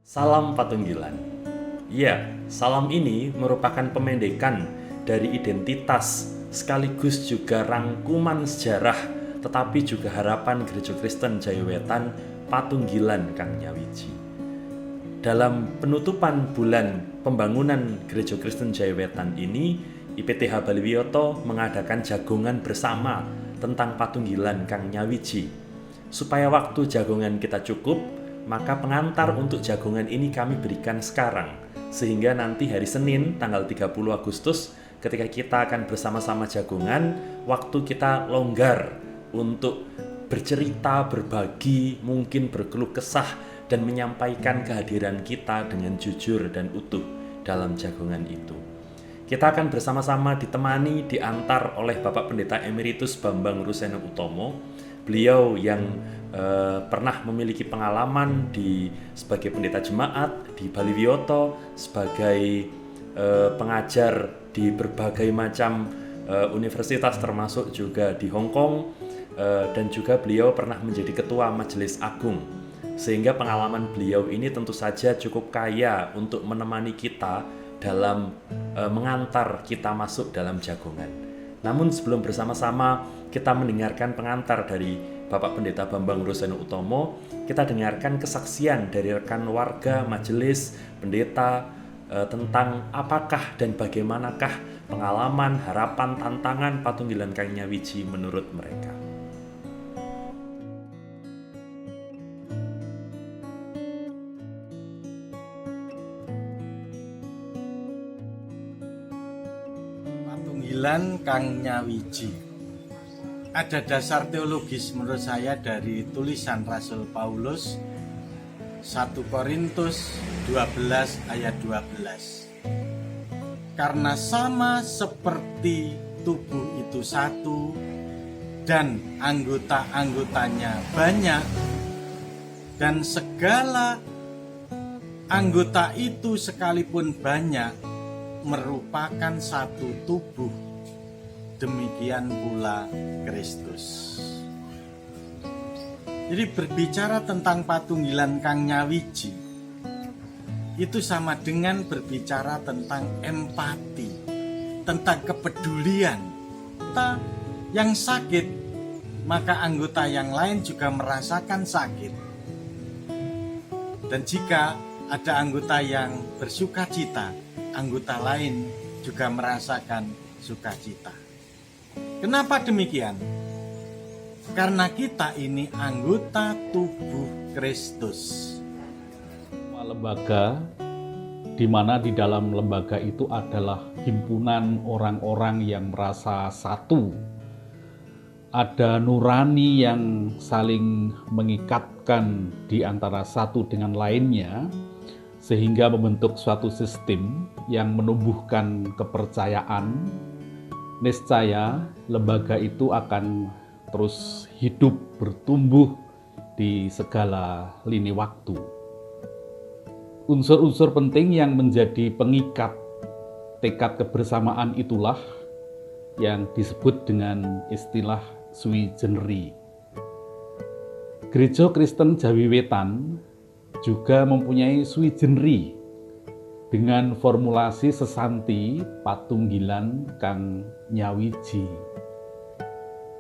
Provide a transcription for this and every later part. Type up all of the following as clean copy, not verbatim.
Salam Patunggilan. Ya, salam ini merupakan pemendekan dari identitas sekaligus juga rangkuman sejarah tetapi juga harapan Gereja Kristen Jayawetan Patunggilan Kang Nyawiji. Dalam penutupan bulan pembangunan Gereja Kristen Jayawetan ini, IPTH Baliwioto mengadakan jagongan bersama tentang Patunggilan Kang Nyawiji. Supaya waktu jagongan kita cukup, maka pengantar untuk jagongan ini kami berikan sekarang, sehingga nanti hari Senin tanggal 30 Agustus ketika kita akan bersama-sama jagongan, waktu kita longgar untuk bercerita, berbagi, mungkin berkeluh kesah dan menyampaikan kehadiran kita dengan jujur dan utuh dalam jagongan itu. Kita akan bersama-sama ditemani, diantar oleh Bapak Pendeta Emeritus Bambang Ruseno Utomo. Beliau yang pernah memiliki pengalaman sebagai pendeta jemaat di Baliwioto, sebagai pengajar di berbagai macam universitas termasuk juga di Hong Kong, dan juga beliau pernah menjadi ketua Majelis Agung. Sehingga pengalaman beliau ini tentu saja cukup kaya untuk menemani kita dalam mengantar kita masuk dalam jagongan. Namun sebelum bersama-sama kita mendengarkan pengantar dari Bapak Pendeta Bambang Ruseno Utomo, kita dengarkan kesaksian dari rekan warga, majelis, pendeta tentang apakah dan bagaimanakah pengalaman, harapan, tantangan Patunggilan Kang Nyawiji menurut mereka. Patunggilan Kang Nyawiji. Ada dasar teologis menurut saya dari tulisan Rasul Paulus 1 Korintus 12 ayat 12. Karena sama seperti tubuh itu satu dan anggota-anggotanya banyak, dan segala anggota itu sekalipun banyak merupakan satu tubuh, demikian pula Kristus. Jadi berbicara tentang Patunggilan Kang Nyawiji itu sama dengan berbicara tentang empati, tentang kepedulian. Kita yang sakit, maka anggota yang lain juga merasakan sakit. Dan jika ada anggota yang bersukacita, anggota lain juga merasakan sukacita. Kenapa demikian? Karena kita ini anggota tubuh Kristus. Lembaga di mana di dalam lembaga itu adalah himpunan orang-orang yang merasa satu. Ada nurani yang saling mengikatkan di antara satu dengan lainnya sehingga membentuk suatu sistem yang menumbuhkan kepercayaan. Niscaya lembaga itu akan terus hidup bertumbuh di segala lini waktu. Unsur-unsur penting yang menjadi pengikat tekad kebersamaan itulah yang disebut dengan istilah sui generis. Gereja Kristen Jayawetan juga mempunyai sui generis dengan formulasi sesanti Patunggilan Kang Nyawiji.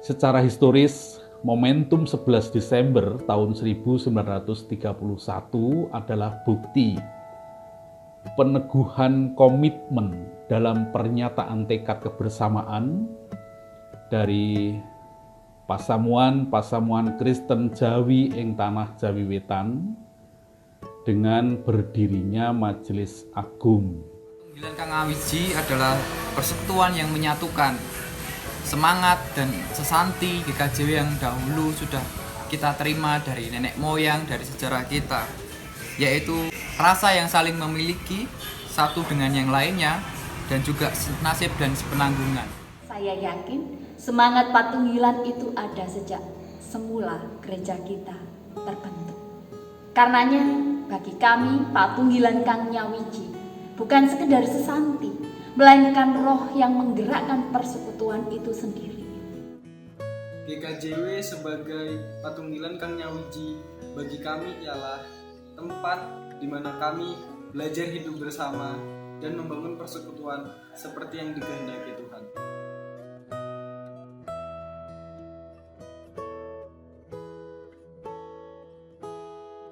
Secara historis, momentum 11 Desember tahun 1931 adalah bukti peneguhan komitmen dalam pernyataan tekad kebersamaan dari pasamuan Kristen Jawi ing tanah Jayawetan dengan berdirinya Majelis Agung. Patunggilan Kang Nyawiji adalah persekutuan yang menyatukan semangat dan sesanti GKJW yang dahulu sudah kita terima dari nenek moyang, dari sejarah kita, yaitu rasa yang saling memiliki satu dengan yang lainnya dan juga nasib dan sepenanggungan. Saya yakin semangat Patunggilan itu ada sejak semula gereja kita terbentuk. Karenanya bagi kami Patunggilan Kang Nyawiji bukan sekedar sesanti, melainkan roh yang menggerakkan persekutuan itu sendiri. GKJW sebagai Patunggilan Kang Nyawiji bagi kami ialah tempat di mana kami belajar hidup bersama dan membangun persekutuan seperti yang dikehendaki Tuhan.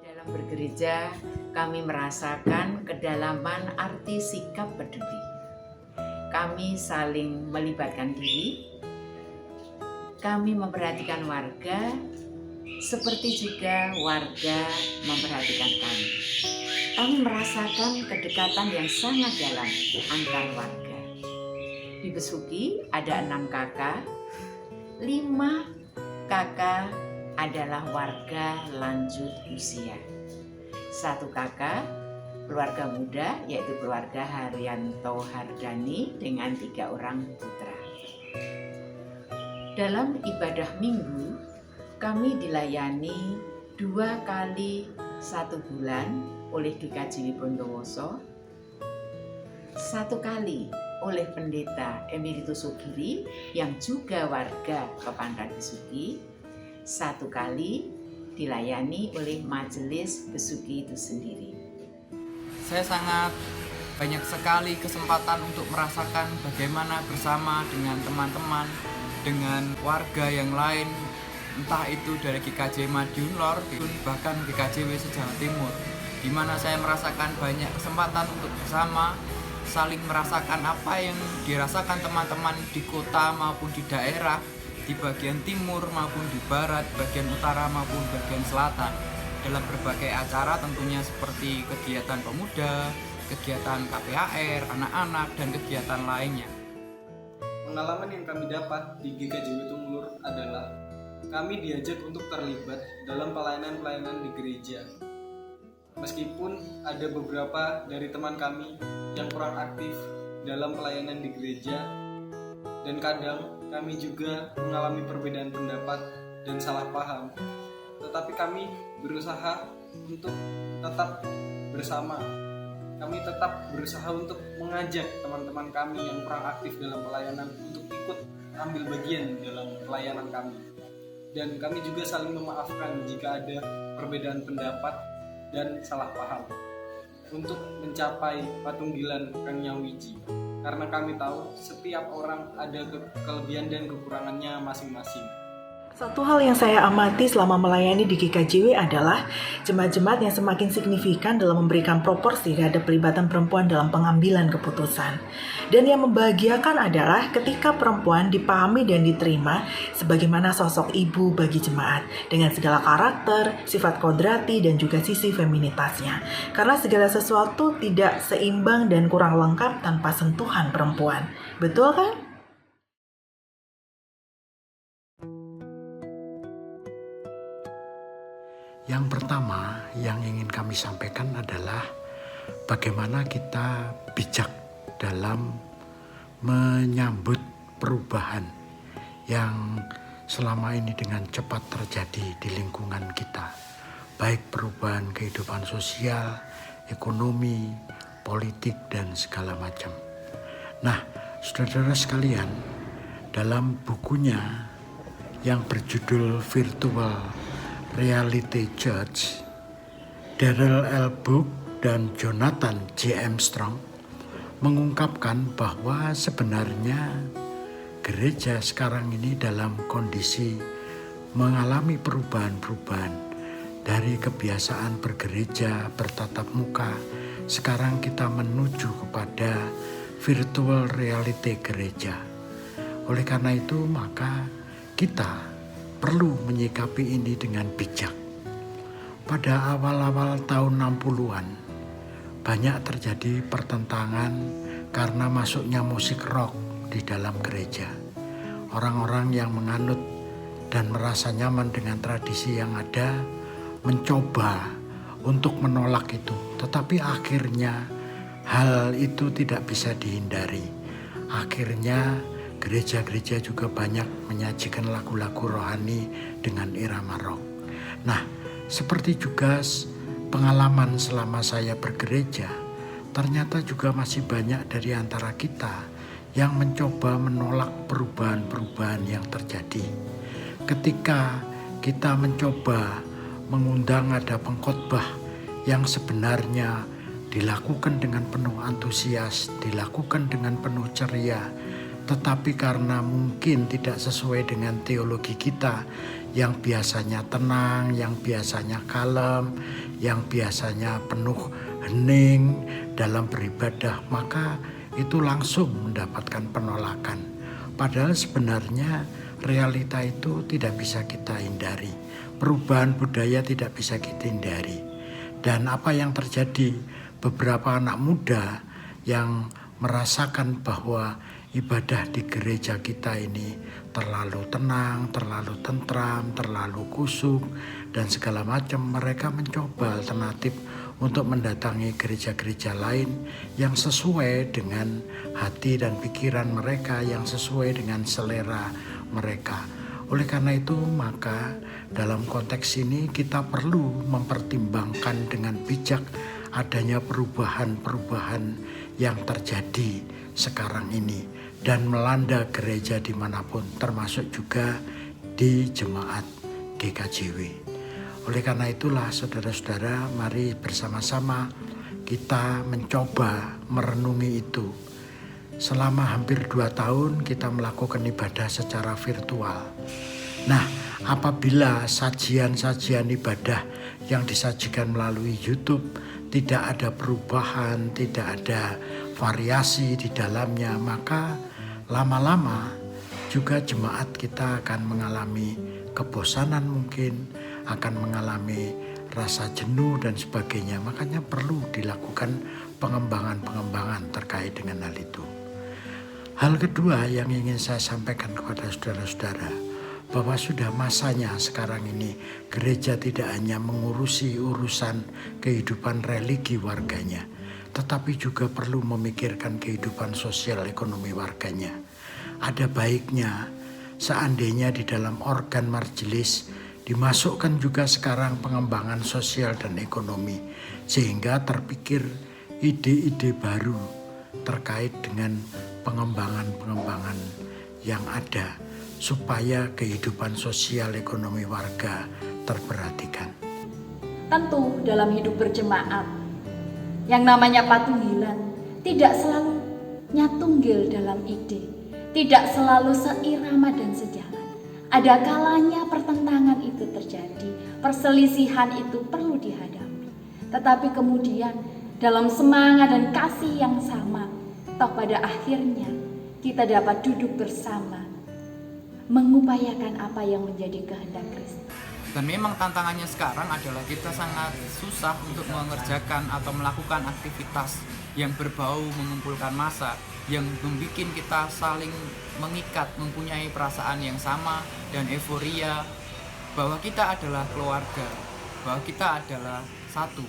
Dalam bergereja, kami merasakan kedalaman arti sikap peduli. Kami saling melibatkan diri, kami memperhatikan warga, seperti juga warga memperhatikan kami. Kami merasakan kedekatan yang sangat dalam antar warga. Di Besuki ada 6 kakak, 5 kakak adalah warga lanjut usia. 1 kakak keluarga muda, yaitu keluarga Haryanto Hardani dengan 3 orang putra. Dalam ibadah minggu, kami dilayani 2 kali 1 bulan oleh GKJW Bondowoso, 1 kali oleh Pendeta Emeritus Sugiri yang juga warga Kepandan Besuki, 1 kali dilayani oleh Majelis Besuki itu sendiri. Saya sangat banyak sekali kesempatan untuk merasakan bagaimana bersama dengan teman-teman, dengan warga yang lain, entah itu dari GKJ Madiun Lor, bahkan GKJW se-Jawa Timur, di mana saya merasakan banyak kesempatan untuk bersama, saling merasakan apa yang dirasakan teman-teman di kota maupun di daerah, di bagian timur maupun di barat, bagian utara maupun bagian selatan, dalam berbagai acara tentunya seperti kegiatan pemuda, kegiatan KPAR, anak-anak, dan kegiatan lainnya. Pengalaman yang kami dapat di GKJW Tumulur adalah kami diajak untuk terlibat dalam pelayanan-pelayanan di gereja. Meskipun ada beberapa dari teman kami yang kurang aktif dalam pelayanan di gereja, dan kadang kami juga mengalami perbedaan pendapat dan salah paham, tetapi kami berusaha untuk tetap bersama. Kami tetap berusaha untuk mengajak teman-teman kami yang kurang aktif dalam pelayanan untuk ikut ambil bagian dalam pelayanan kami. Dan kami juga saling memaafkan jika ada perbedaan pendapat dan salah paham untuk mencapai Patunggilan Kang Nyawiji. Karena kami tahu setiap orang ada kelebihan dan kekurangannya masing-masing. Satu hal yang saya amati selama melayani di GKJW adalah jemaat-jemaat yang semakin signifikan dalam memberikan proporsi terhadap pelibatan perempuan dalam pengambilan keputusan. Dan yang membahagiakan adalah ketika perempuan dipahami dan diterima sebagaimana sosok ibu bagi jemaat dengan segala karakter, sifat kodrati, dan juga sisi feminitasnya. Karena segala sesuatu tidak seimbang dan kurang lengkap tanpa sentuhan perempuan. Betul kan? Yang pertama yang ingin kami sampaikan adalah bagaimana kita bijak dalam menyambut perubahan yang selama ini dengan cepat terjadi di lingkungan kita, baik perubahan kehidupan sosial, ekonomi, politik, dan segala macam. Nah, saudara-saudara sekalian, dalam bukunya yang berjudul Virtual Reality Church, Darrell L. Book dan Jonathan J. Armstrong mengungkapkan bahwa sebenarnya gereja sekarang ini dalam kondisi mengalami perubahan-perubahan dari kebiasaan bergereja bertatap muka. Sekarang kita menuju kepada virtual reality gereja. Oleh karena itu maka kita perlu menyikapi ini dengan bijak. Pada awal-awal tahun 60-an, banyak terjadi pertentangan karena masuknya musik rock di dalam gereja. Orang-orang yang menganut dan merasa nyaman dengan tradisi yang ada, mencoba untuk menolak itu. Tetapi akhirnya hal itu tidak bisa dihindari. Akhirnya gereja-gereja juga banyak menyajikan lagu-lagu rohani dengan irama rock. Nah, seperti juga pengalaman selama saya bergereja, ternyata juga masih banyak dari antara kita yang mencoba menolak perubahan-perubahan yang terjadi. Ketika kita mencoba mengundang ada pengkhotbah yang sebenarnya dilakukan dengan penuh antusias, dilakukan dengan penuh ceria, tetapi karena mungkin tidak sesuai dengan teologi kita yang biasanya tenang, yang biasanya kalem, yang biasanya penuh hening dalam beribadah, maka itu langsung mendapatkan penolakan. Padahal sebenarnya realita itu tidak bisa kita hindari. Perubahan budaya tidak bisa kita hindari. Dan apa yang terjadi, beberapa anak muda yang merasakan bahwa ibadah di gereja kita ini terlalu tenang, terlalu tentram, terlalu kusuk, dan segala macam, mereka mencoba alternatif untuk mendatangi gereja-gereja lain yang sesuai dengan hati dan pikiran mereka, yang sesuai dengan selera mereka. Oleh karena itu, maka dalam konteks ini kita perlu mempertimbangkan dengan bijak adanya perubahan-perubahan yang terjadi sekarang ini dan melanda gereja dimanapun, termasuk juga di jemaat GKJW. Oleh karena itulah saudara-saudara, mari bersama-sama kita mencoba merenungi itu. Selama hampir 2 tahun kita melakukan ibadah secara virtual. Nah, apabila sajian-sajian ibadah yang disajikan melalui YouTube tidak ada perubahan, tidak ada variasi di dalamnya, maka lama-lama juga jemaat kita akan mengalami kebosanan mungkin, akan mengalami rasa jenuh dan sebagainya. Makanya perlu dilakukan pengembangan-pengembangan terkait dengan hal itu. Hal kedua yang ingin saya sampaikan kepada saudara-saudara, bahwa sudah masanya sekarang ini gereja tidak hanya mengurusi urusan kehidupan religi warganya, tetapi juga perlu memikirkan kehidupan sosial ekonomi warganya. Ada baiknya seandainya di dalam organ majelis dimasukkan juga sekarang pengembangan sosial dan ekonomi, sehingga terpikir ide-ide baru terkait dengan pengembangan-pengembangan yang ada, supaya kehidupan sosial ekonomi warga terperhatikan. Tentu dalam hidup berjemaat, yang namanya patunggilan tidak selalu nyatunggil dalam ide, tidak selalu seirama dan sejalan. Ada kalanya pertentangan itu terjadi, perselisihan itu perlu dihadapi. Tetapi kemudian dalam semangat dan kasih yang sama, toh pada akhirnya kita dapat duduk bersama, mengupayakan apa yang menjadi kehendak Kristus. Dan memang tantangannya sekarang adalah kita sangat susah untuk mengerjakan atau melakukan aktivitas yang berbau mengumpulkan massa, yang membuat kita saling mengikat, mempunyai perasaan yang sama dan euforia bahwa kita adalah keluarga, bahwa kita adalah satu.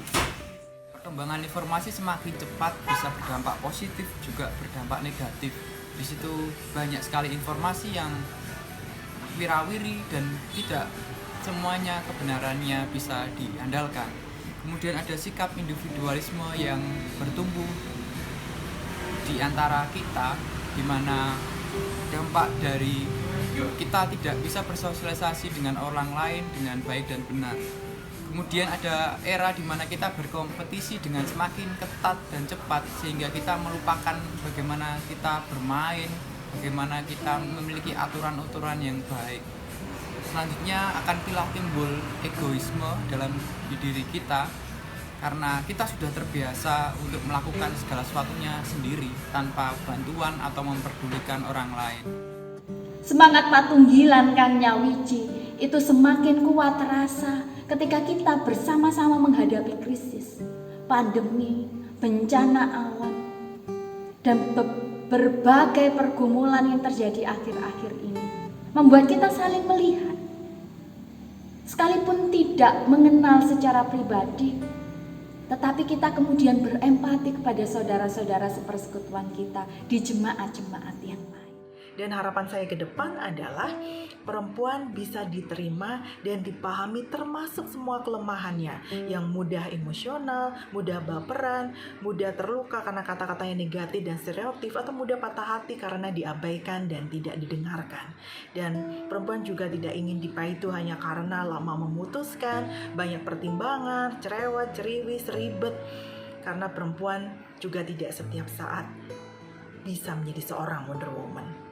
Perkembangan informasi semakin cepat bisa berdampak positif juga berdampak negatif. Di situ banyak sekali informasi yang wirawiri dan tidak semuanya kebenarannya bisa diandalkan. Kemudian ada sikap individualisme yang bertumbuh di antara kita, di mana dampak dari kita tidak bisa bersosialisasi dengan orang lain dengan baik dan benar. Kemudian ada era di mana kita berkompetisi dengan semakin ketat dan cepat, sehingga kita melupakan bagaimana kita bermain, bagaimana kita memiliki aturan-aturan yang baik. Selanjutnya akan timbul egoisme dalam diri kita, karena kita sudah terbiasa untuk melakukan segala sesuatunya sendiri tanpa bantuan atau memperdulikan orang lain. Semangat patunggilan Kang Nyawiji itu semakin kuat terasa ketika kita bersama-sama menghadapi krisis, pandemi, bencana alam, dan berbagai pergumulan yang terjadi akhir-akhir ini membuat kita saling melihat. Sekalipun tidak mengenal secara pribadi, tetapi kita kemudian berempati kepada saudara-saudara sepersekutuan kita di jemaat-jemaat yang lain. Dan harapan saya ke depan adalah perempuan bisa diterima dan dipahami termasuk semua kelemahannya, yang mudah emosional, mudah baperan, mudah terluka karena kata-kata yang negatif dan stereotip, atau mudah patah hati karena diabaikan dan tidak didengarkan. Dan perempuan juga tidak ingin dipaitu hanya karena lama memutuskan, banyak pertimbangan, cerewet, ceriwis, ribet, karena perempuan juga tidak setiap saat bisa menjadi seorang Wonder Woman.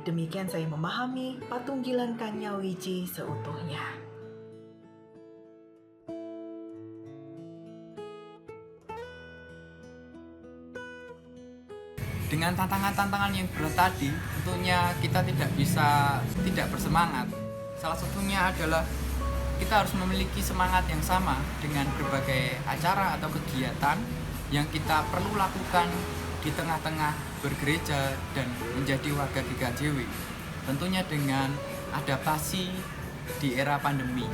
Demikian saya memahami Patunggilan Kang Nyawiji seutuhnya. Dengan tantangan-tantangan yang berat tadi, tentunya kita tidak bersemangat. Salah satunya adalah kita harus memiliki semangat yang sama dengan berbagai acara atau kegiatan yang kita perlu lakukan di tengah-tengah bergereja dan menjadi warga GKJW. Tentunya dengan adaptasi di era pandemi.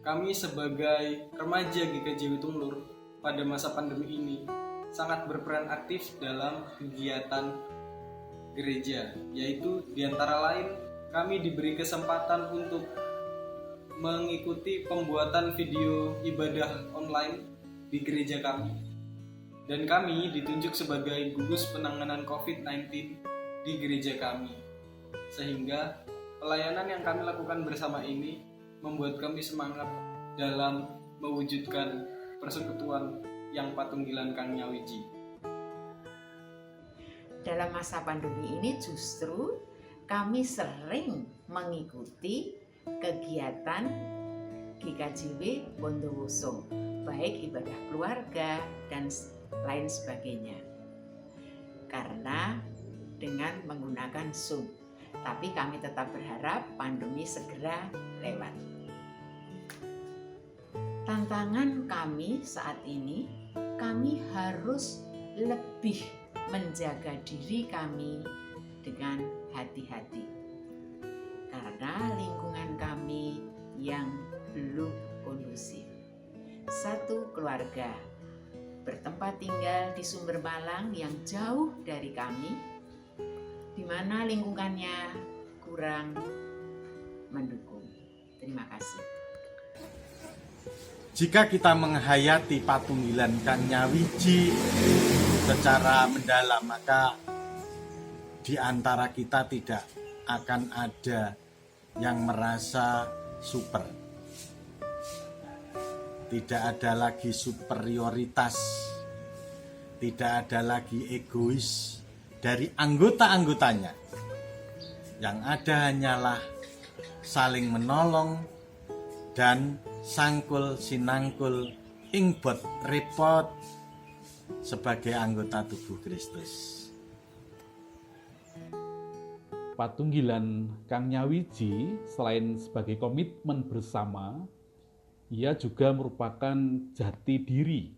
Kami sebagai remaja GKJW Tunglur pada masa pandemi ini sangat berperan aktif dalam kegiatan gereja, yaitu diantara lain kami diberi kesempatan untuk mengikuti pembuatan video ibadah online di gereja kami. Dan kami ditunjuk sebagai gugus penanganan COVID-19 di gereja kami. Sehingga pelayanan yang kami lakukan bersama ini membuat kami semangat dalam mewujudkan persekutuan yang Patunggilan Kang Nyawiji. Dalam masa pandemi ini justru kami sering mengikuti kegiatan GKJW Bondowoso, baik ibadah keluarga dan lain sebagainya, karena dengan menggunakan Zoom. Tapi kami tetap berharap pandemi segera lewat. Tantangan kami saat ini, kami harus lebih menjaga diri kami dengan hati-hati, karena lingkungan kami yang belum kondusif. Satu keluarga bertempat tinggal di Sumber Malang yang jauh dari kami, di mana lingkungannya kurang mendukung. Terima kasih. Jika kita menghayati Patunggilan Kang Nyawiji secara mendalam, maka di antara kita tidak akan ada yang merasa super. Tidak ada lagi superioritas, tidak ada lagi egois dari anggota-anggotanya. Yang ada hanyalah saling menolong dan sangkul sinangkul ingbot repot sebagai anggota tubuh Kristus. Patunggilan Kang Nyawiji selain sebagai komitmen bersama, ia juga merupakan jati diri.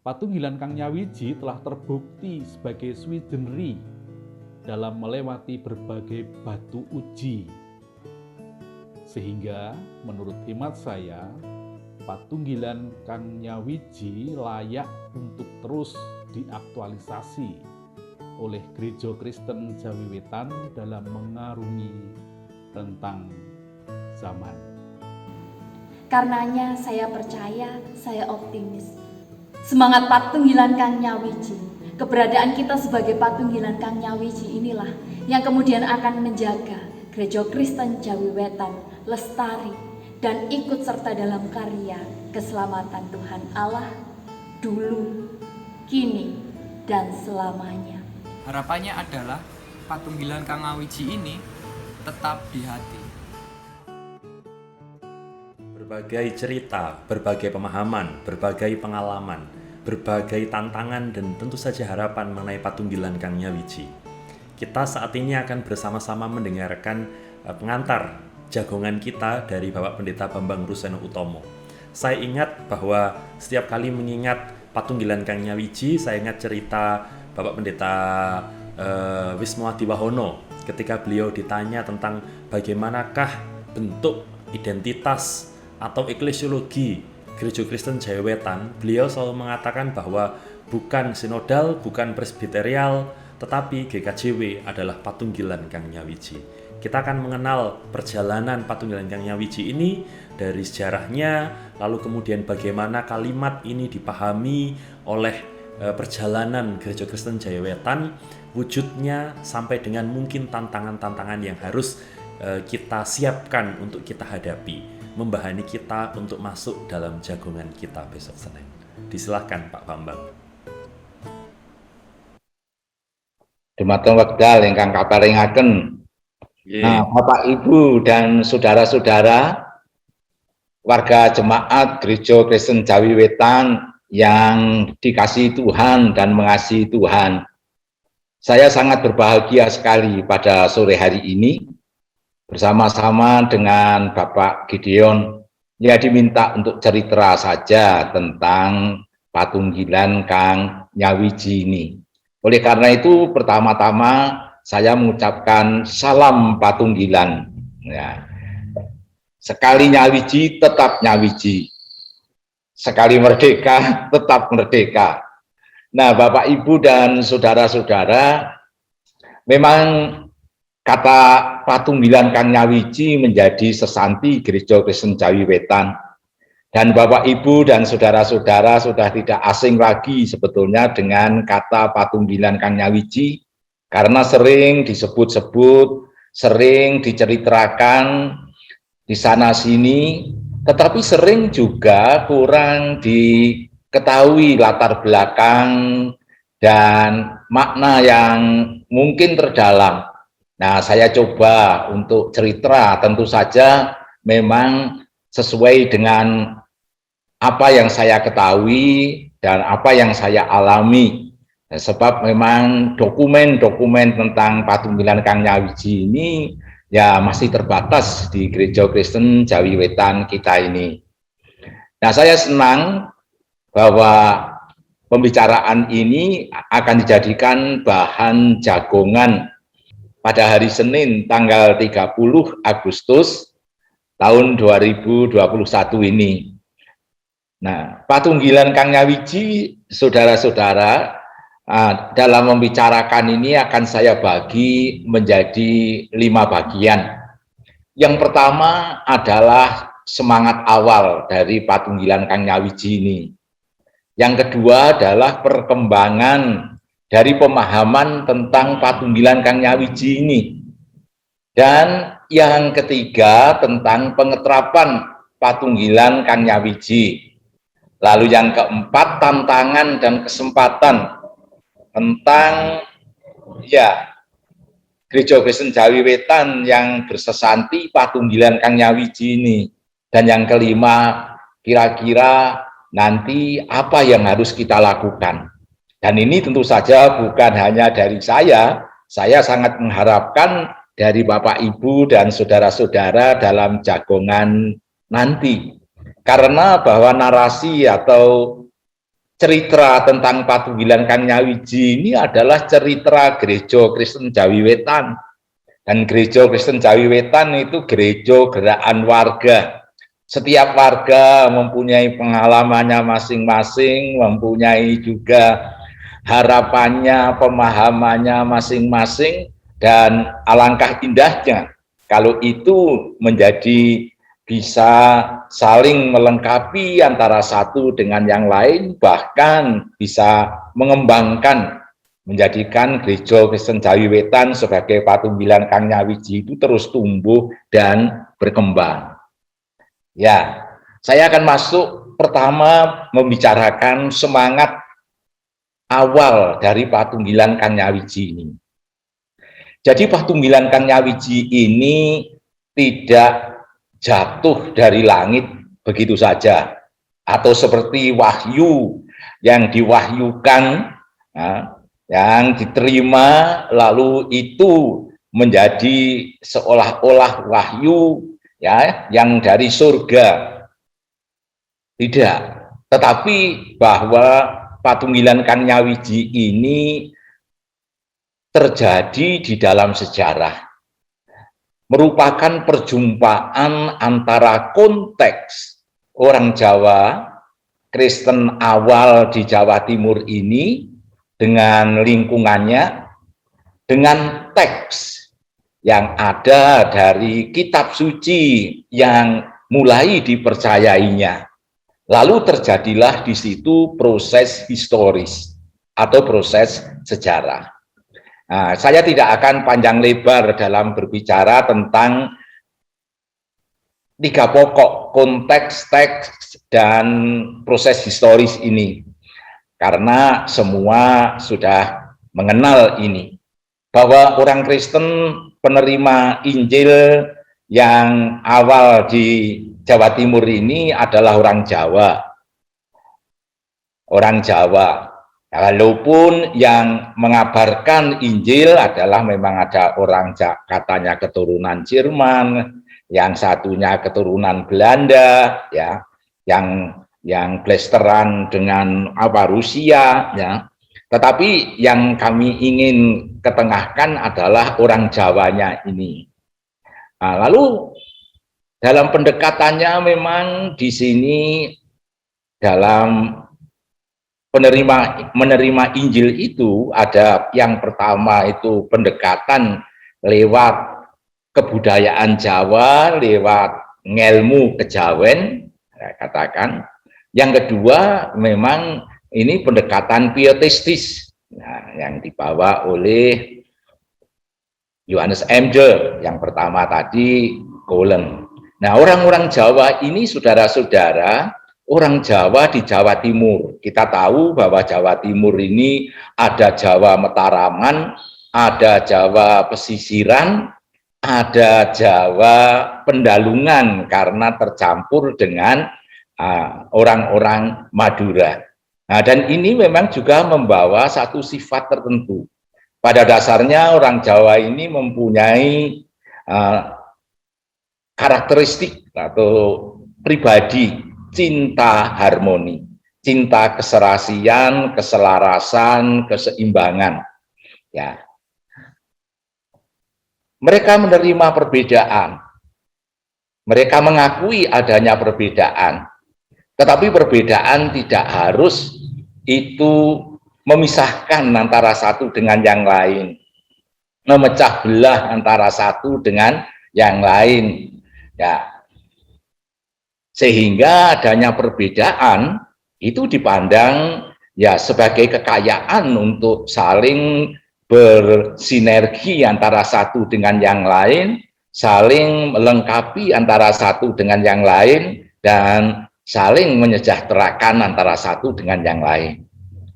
Patunggilan Kang Nyawiji telah terbukti sebagai swijenri dalam melewati berbagai batu uji. Sehingga menurut hemat saya, Patunggilan Kang Nyawiji layak untuk terus diaktualisasi oleh Gereja Kristen Jawi Wetan dalam mengarungi rentang zaman. Karenanya saya percaya, saya optimis. Semangat Patunggilan Kang Nyawiji, keberadaan kita sebagai Patunggilan Kang Nyawiji inilah yang kemudian akan menjaga Gereja Kristen Jawi Wetan lestari dan ikut serta dalam karya keselamatan Tuhan Allah dulu, kini, dan selamanya. Harapannya adalah Patunggilan Kang Nyawiji ini tetap di hati. Berbagai cerita, berbagai pemahaman, berbagai pengalaman, berbagai tantangan, dan tentu saja harapan mengenai Patunggilan Kang Nyawiji. Kita saat ini akan bersama-sama mendengarkan pengantar jagongan kita dari Bapak Pendeta Bambang Ruseno Utomo. Saya ingat bahwa setiap kali mengingat Patunggilan Kang Nyawiji, saya ingat cerita Bapak Pendeta Wismo Adiwahono ketika beliau ditanya tentang bagaimanakah bentuk identitas atau eklesiologi Gereja Kristen Jawi Wetan. Beliau selalu mengatakan bahwa bukan sinodal, bukan presbiterial, tetapi GKJW adalah Patunggilan Kang Nyawiji. Kita akan mengenal perjalanan Patunggilan Kang Nyawiji ini dari sejarahnya, lalu kemudian bagaimana kalimat ini dipahami oleh perjalanan Gereja Kristen Jayawetan, wujudnya sampai dengan mungkin tantangan-tantangan yang harus kita siapkan untuk kita hadapi, membahani kita untuk masuk dalam jagongan kita besok Senin. Disilahkan Pak Bambang. Dumateng wekdal ingkang kaparingaken. Nah, Bapak Ibu dan saudara-saudara warga jemaat Gereja Kristen Jayawetan yang dikasihi Tuhan dan mengasihi Tuhan. Saya sangat berbahagia sekali pada sore hari ini bersama-sama dengan Bapak Gideon. Ya, diminta untuk cerita saja tentang Patunggilan Kang Nyawiji ini. Oleh karena itu, pertama-tama saya mengucapkan salam Patunggilan. Ya. Sekali Nyawiji, tetap Nyawiji. Sekali merdeka, tetap merdeka. Nah, Bapak, Ibu, dan saudara-saudara, memang kata Patunggilan Kang Nyawiji menjadi sesanti Gereja Kristen Jayawetan. Dan Bapak, Ibu, dan saudara-saudara sudah tidak asing lagi sebetulnya dengan kata Patunggilan Kang Nyawiji, karena sering disebut-sebut, sering diceritakan di sana-sini, tetapi sering juga kurang diketahui latar belakang dan makna yang mungkin terdalam. Nah, saya coba untuk cerita, tentu saja memang sesuai dengan apa yang saya ketahui dan apa yang saya alami. Sebab memang dokumen-dokumen tentang Patunggilan Kang Nyawiji ini ya masih terbatas di Gereja Kristen Jayawetan kita ini. Nah, saya senang bahwa pembicaraan ini akan dijadikan bahan jagongan pada hari Senin tanggal 30 Agustus tahun 2021 ini. Nah, Patunggilan Kang Nyawiji, saudara-saudara, dalam membicarakan ini akan saya bagi menjadi 5 bagian. Yang pertama adalah semangat awal dari Patunggilan Kang Nyawiji ini. Yang kedua adalah perkembangan dari pemahaman tentang Patunggilan Kang Nyawiji ini. Dan yang ketiga tentang pengeterapan Patunggilan Kang Nyawiji. Lalu yang keempat, tantangan dan kesempatan tentang ya Gereja Kristen Jayawetan yang bersesanti Patunggilan Kang Nyawiji ini. Dan yang kelima, kira-kira nanti apa yang harus kita lakukan. Dan ini tentu saja bukan hanya dari saya sangat mengharapkan dari Bapak, Ibu, dan saudara-saudara dalam jagongan nanti. Karena bahwa narasi atau cerita tentang Patunggilan Kang Nyawiji ini adalah cerita Gereja Kristen Jayawetan. Dan Gereja Kristen Jayawetan itu gereja gerakan warga. Setiap warga mempunyai pengalamannya masing-masing, mempunyai juga harapannya, pemahamannya masing-masing, dan alangkah indahnya kalau itu menjadi bisa saling melengkapi antara satu dengan yang lain, bahkan bisa mengembangkan, menjadikan Gereja Kristen Jayawetan sebagai Patunggilan Kang Nyawiji itu terus tumbuh dan berkembang. Ya, saya akan masuk pertama membicarakan semangat awal dari Patunggilan Kang Nyawiji ini. Jadi Patunggilan Kang Nyawiji ini tidak jatuh dari langit begitu saja, atau seperti wahyu yang diwahyukan, yang diterima lalu itu menjadi seolah-olah wahyu ya yang dari surga. Tidak, tetapi bahwa Patunggilan Kang Nyawiji ini terjadi di dalam sejarah, merupakan perjumpaan antara konteks orang Jawa Kristen awal di Jawa Timur ini dengan lingkungannya, dengan teks yang ada dari kitab suci yang mulai dipercayainya. Lalu terjadilah di situ proses historis atau proses sejarah. Nah, saya tidak akan panjang lebar dalam berbicara tentang tiga pokok konteks, teks, dan proses historis ini. Karena semua sudah mengenal ini. Bahwa orang Kristen penerima Injil yang awal di Jawa Timur ini adalah orang Jawa. Orang Jawa. Walaupun yang mengabarkan Injil adalah memang ada orang katanya keturunan Jerman, yang satunya keturunan Belanda, ya, yang blasteran dengan Rusia, ya. Tetapi yang kami ingin ketengahkan adalah orang Jawanya ini. Nah, lalu dalam pendekatannya memang di sini dalam menerima Injil itu ada yang pertama itu pendekatan lewat kebudayaan Jawa, lewat ngelmu kejawen, katakan. Yang kedua memang ini pendekatan pietistis, nah, yang dibawa oleh Johannes Emde, yang pertama tadi Goleng. Nah, orang-orang Jawa ini, saudara-saudara, orang Jawa di Jawa Timur. Kita tahu bahwa Jawa Timur ini ada Jawa Mataraman, ada Jawa Pesisiran, ada Jawa Pendalungan karena tercampur dengan orang-orang Madura. Nah, dan ini memang juga membawa satu sifat tertentu. Pada dasarnya orang Jawa ini mempunyai karakteristik atau pribadi cinta harmoni, cinta keserasian, keselarasan, keseimbangan. Ya, mereka menerima perbedaan, mereka mengakui adanya perbedaan. Tetapi perbedaan tidak harus itu memisahkan antara satu dengan yang lain, memecah belah antara satu dengan yang lain. Ya, sehingga adanya perbedaan itu dipandang ya sebagai kekayaan untuk saling bersinergi antara satu dengan yang lain, saling melengkapi antara satu dengan yang lain, dan saling menyejahterakan antara satu dengan yang lain.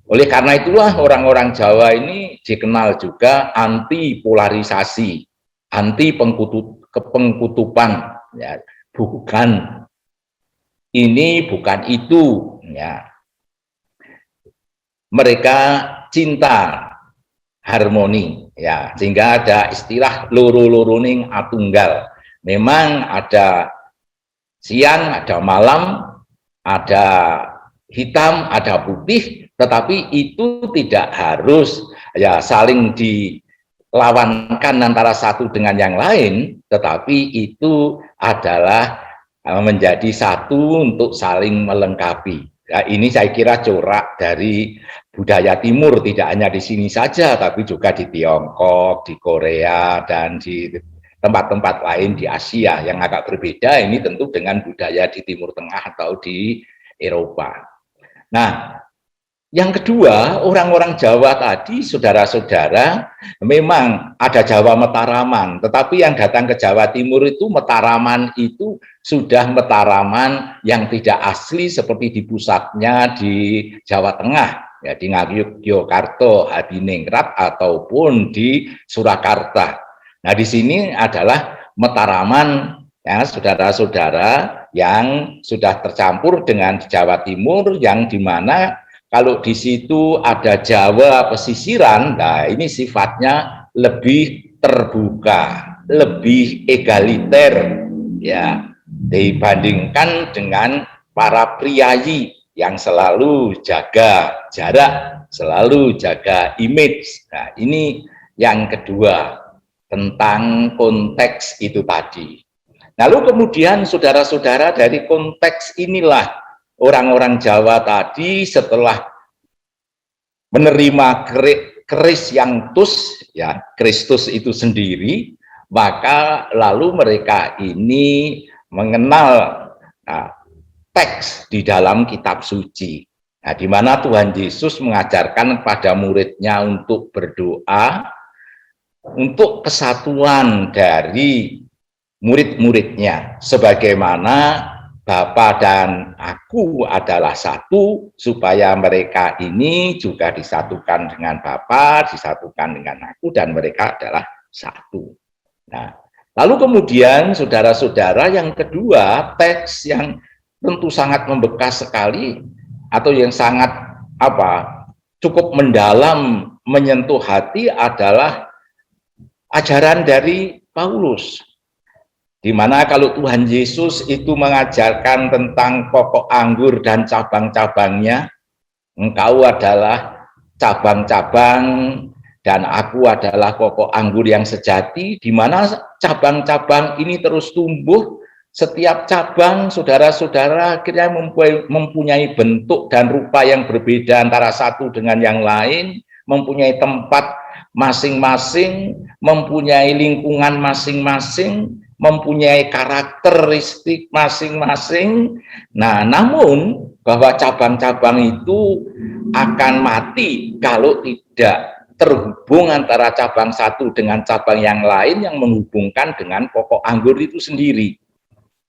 Oleh karena itulah orang-orang Jawa ini dikenal juga anti polarisasi, anti pengkutupan, ya, bukan ini, bukan itu, ya. Mereka cinta harmoni, ya, sehingga ada istilah loro-loroning atunggal. Memang ada siang, ada malam, ada hitam, ada putih, tetapi itu tidak harus ya saling dilawankan antara satu dengan yang lain, tetapi itu adalah menjadi satu untuk saling melengkapi. Ya, ini saya kira corak dari budaya Timur, tidak hanya di sini saja, tapi juga di Tiongkok, di Korea, dan di tempat-tempat lain di Asia yang agak berbeda ini tentu dengan budaya di Timur Tengah atau di Eropa. Nah, yang kedua, orang-orang Jawa tadi, saudara-saudara, memang ada Jawa Mataraman, tetapi yang datang ke Jawa Timur itu Mataraman itu sudah Mataraman yang tidak asli seperti di pusatnya di Jawa Tengah, ya, di Ngayogyakarta, Hadiningrat, ataupun di Surakarta. Nah, di sini adalah Mataraman, ya, saudara-saudara, yang sudah tercampur dengan Jawa Timur, yang dimana kalau di situ ada Jawa pesisiran, nah ini sifatnya lebih terbuka, lebih egaliter, ya, dibandingkan dengan para priayi yang selalu jaga jarak, selalu jaga image. Nah, ini yang kedua tentang konteks itu tadi. Lalu kemudian saudara-saudara, dari konteks inilah orang-orang Jawa tadi setelah menerima keris yang tus, ya, Kristus itu sendiri, maka lalu mereka ini mengenal teks di dalam kitab suci. Nah, di mana Tuhan Yesus mengajarkan kepada muridnya untuk berdoa untuk kesatuan dari murid-muridnya, sebagaimana Bapa dan aku adalah satu, supaya mereka ini juga disatukan dengan Bapa, disatukan dengan aku, dan mereka adalah satu. Nah, lalu kemudian saudara-saudara, yang kedua, teks yang tentu sangat membekas sekali, atau yang sangat cukup mendalam menyentuh hati adalah ajaran dari Paulus. Di mana kalau Tuhan Yesus itu mengajarkan tentang pokok anggur dan cabang-cabangnya, engkau adalah cabang-cabang dan aku adalah pokok anggur yang sejati, di mana cabang-cabang ini terus tumbuh. Setiap cabang, saudara-saudara, akhirnya mempunyai bentuk dan rupa yang berbeda antara satu dengan yang lain, mempunyai tempat masing-masing, mempunyai lingkungan masing-masing, mempunyai karakteristik masing-masing. Nah, namun bahwa cabang-cabang itu akan mati kalau tidak terhubung antara cabang satu dengan cabang yang lain yang menghubungkan dengan pokok anggur itu sendiri.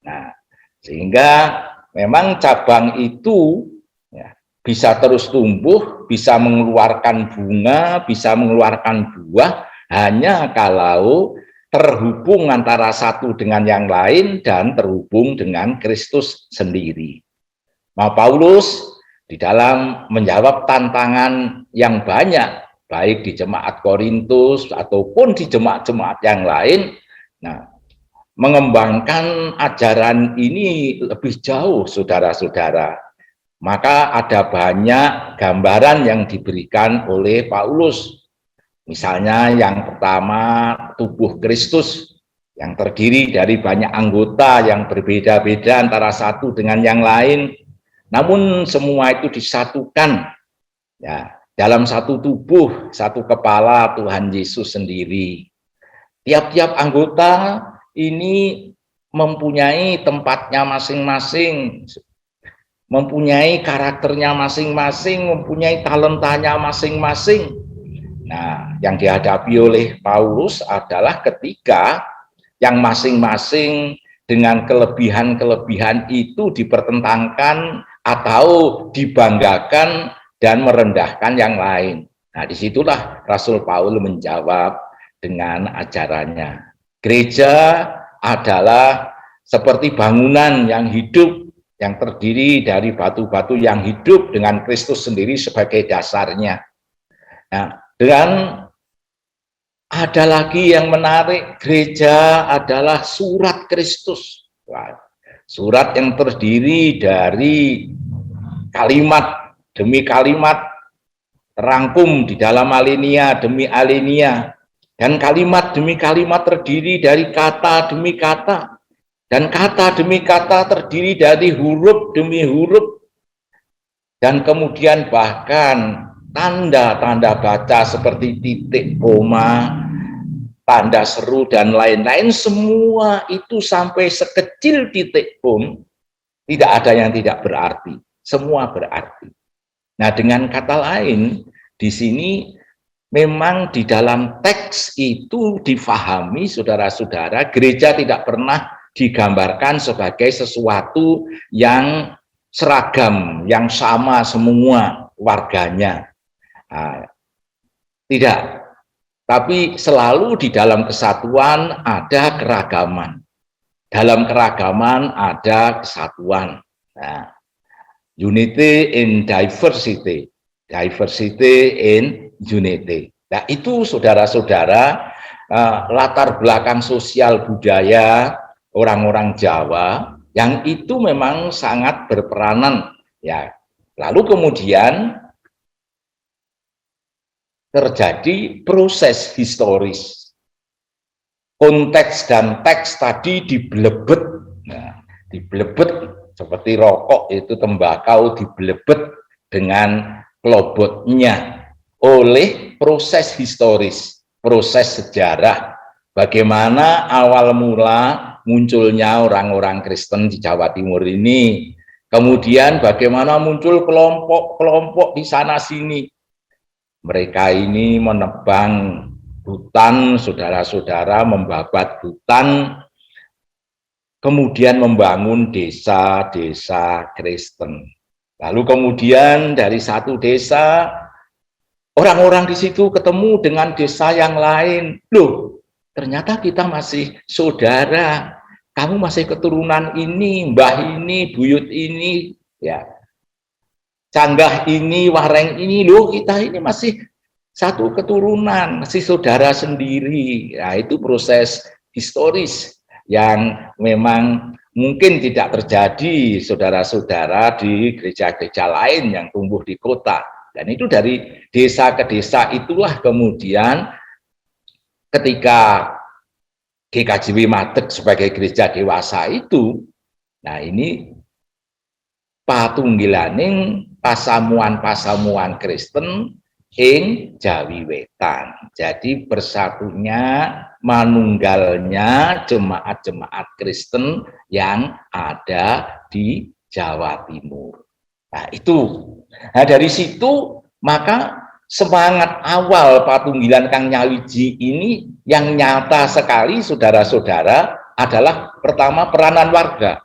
Nah, sehingga memang cabang itu ya, bisa terus tumbuh, bisa mengeluarkan bunga, bisa mengeluarkan buah, hanya kalau terhubung antara satu dengan yang lain dan terhubung dengan Kristus sendiri. Nah, Paulus di dalam menjawab tantangan yang banyak, baik di jemaat Korintus ataupun di jemaat-jemaat yang lain, nah, mengembangkan ajaran ini lebih jauh, saudara-saudara. Maka ada banyak gambaran yang diberikan oleh Paulus. Misalnya yang pertama, tubuh Kristus yang terdiri dari banyak anggota yang berbeda-beda antara satu dengan yang lain, namun semua itu disatukan ya dalam satu tubuh, satu kepala, Tuhan Yesus sendiri. Tiap-tiap anggota ini mempunyai tempatnya masing-masing, mempunyai karakternya masing-masing, mempunyai talentanya masing-masing. Nah, yang dihadapi oleh Paulus adalah ketika yang masing-masing dengan kelebihan-kelebihan itu dipertentangkan atau dibanggakan dan merendahkan yang lain. Nah, disitulah Rasul Paulus menjawab dengan ajarannya. Gereja adalah seperti bangunan yang hidup, yang terdiri dari batu-batu yang hidup dengan Kristus sendiri sebagai dasarnya. Nah, dan ada lagi yang menarik, gereja adalah surat Kristus. Surat yang terdiri dari kalimat demi kalimat, terangkum di dalam alinea demi alinea, dan kalimat demi kalimat terdiri dari kata demi kata, dan kata demi kata terdiri dari huruf demi huruf, dan kemudian bahkan tanda-tanda baca seperti titik, koma, tanda seru, dan lain-lain, semua itu sampai sekecil titik pun tidak ada yang tidak berarti, semua berarti. Nah, dengan kata lain, di sini memang di dalam teks itu difahami, saudara-saudara, gereja tidak pernah digambarkan sebagai sesuatu yang seragam, yang sama semua warganya. Nah, tidak, tapi selalu di dalam kesatuan ada keragaman, dalam keragaman ada kesatuan. Nah, unity in diversity, diversity in unity. Nah, itu saudara-saudara, latar belakang sosial budaya orang-orang Jawa yang itu memang sangat berperanan ya. Lalu kemudian terjadi proses historis, konteks dan teks tadi dibelebet, nah, dibelebet seperti rokok itu, tembakau dibelebet dengan klobotnya oleh proses historis, proses sejarah, bagaimana awal mula munculnya orang-orang Kristen di Jawa Timur ini, kemudian bagaimana muncul kelompok-kelompok di sana-sini. Mereka ini menebang hutan, saudara-saudara, membabat hutan, kemudian membangun desa-desa Kristen. Lalu kemudian dari satu desa, orang-orang di situ ketemu dengan desa yang lain. Loh, ternyata kita masih saudara. Kamu masih keturunan ini, mbah ini, buyut ini, ya. Canggah ini, wareng ini, loh kita ini masih satu keturunan, masih saudara sendiri. Nah, itu proses historis yang memang mungkin tidak terjadi saudara-saudara di gereja-gereja lain yang tumbuh di kota. Dan itu dari desa ke desa itulah kemudian ketika GKJW Madeg sebagai gereja dewasa itu, nah ini patunggilaning pasamuan-pasamuan Kristen ing Jawi Wetan. Jadi bersatunya, manunggalnya jemaat-jemaat Kristen yang ada di Jawa Timur. Nah itu, nah dari situ maka semangat awal Patunggilan Kang Nyawiji ini yang nyata sekali saudara-saudara adalah pertama peranan warga.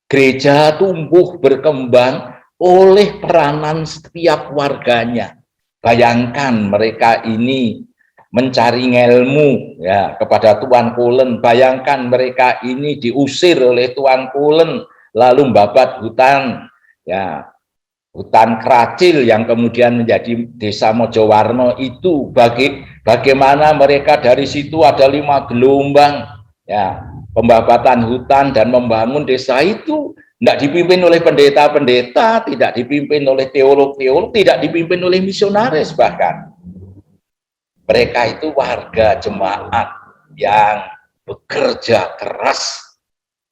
Gereja tumbuh berkembang oleh peranan setiap warganya. Bayangkan mereka ini mencari ilmu ya kepada Tuan Kulen. Bayangkan mereka ini diusir oleh Tuan Kulen lalu membabat hutan ya. Hutan Kracil yang kemudian menjadi desa Mojowarno itu bagaimana mereka dari situ ada 5 gelombang ya pembabatan hutan dan membangun desa itu tidak dipimpin oleh pendeta-pendeta, tidak dipimpin oleh teolog-teolog, tidak dipimpin oleh misionaris bahkan. Mereka itu warga jemaat yang bekerja keras,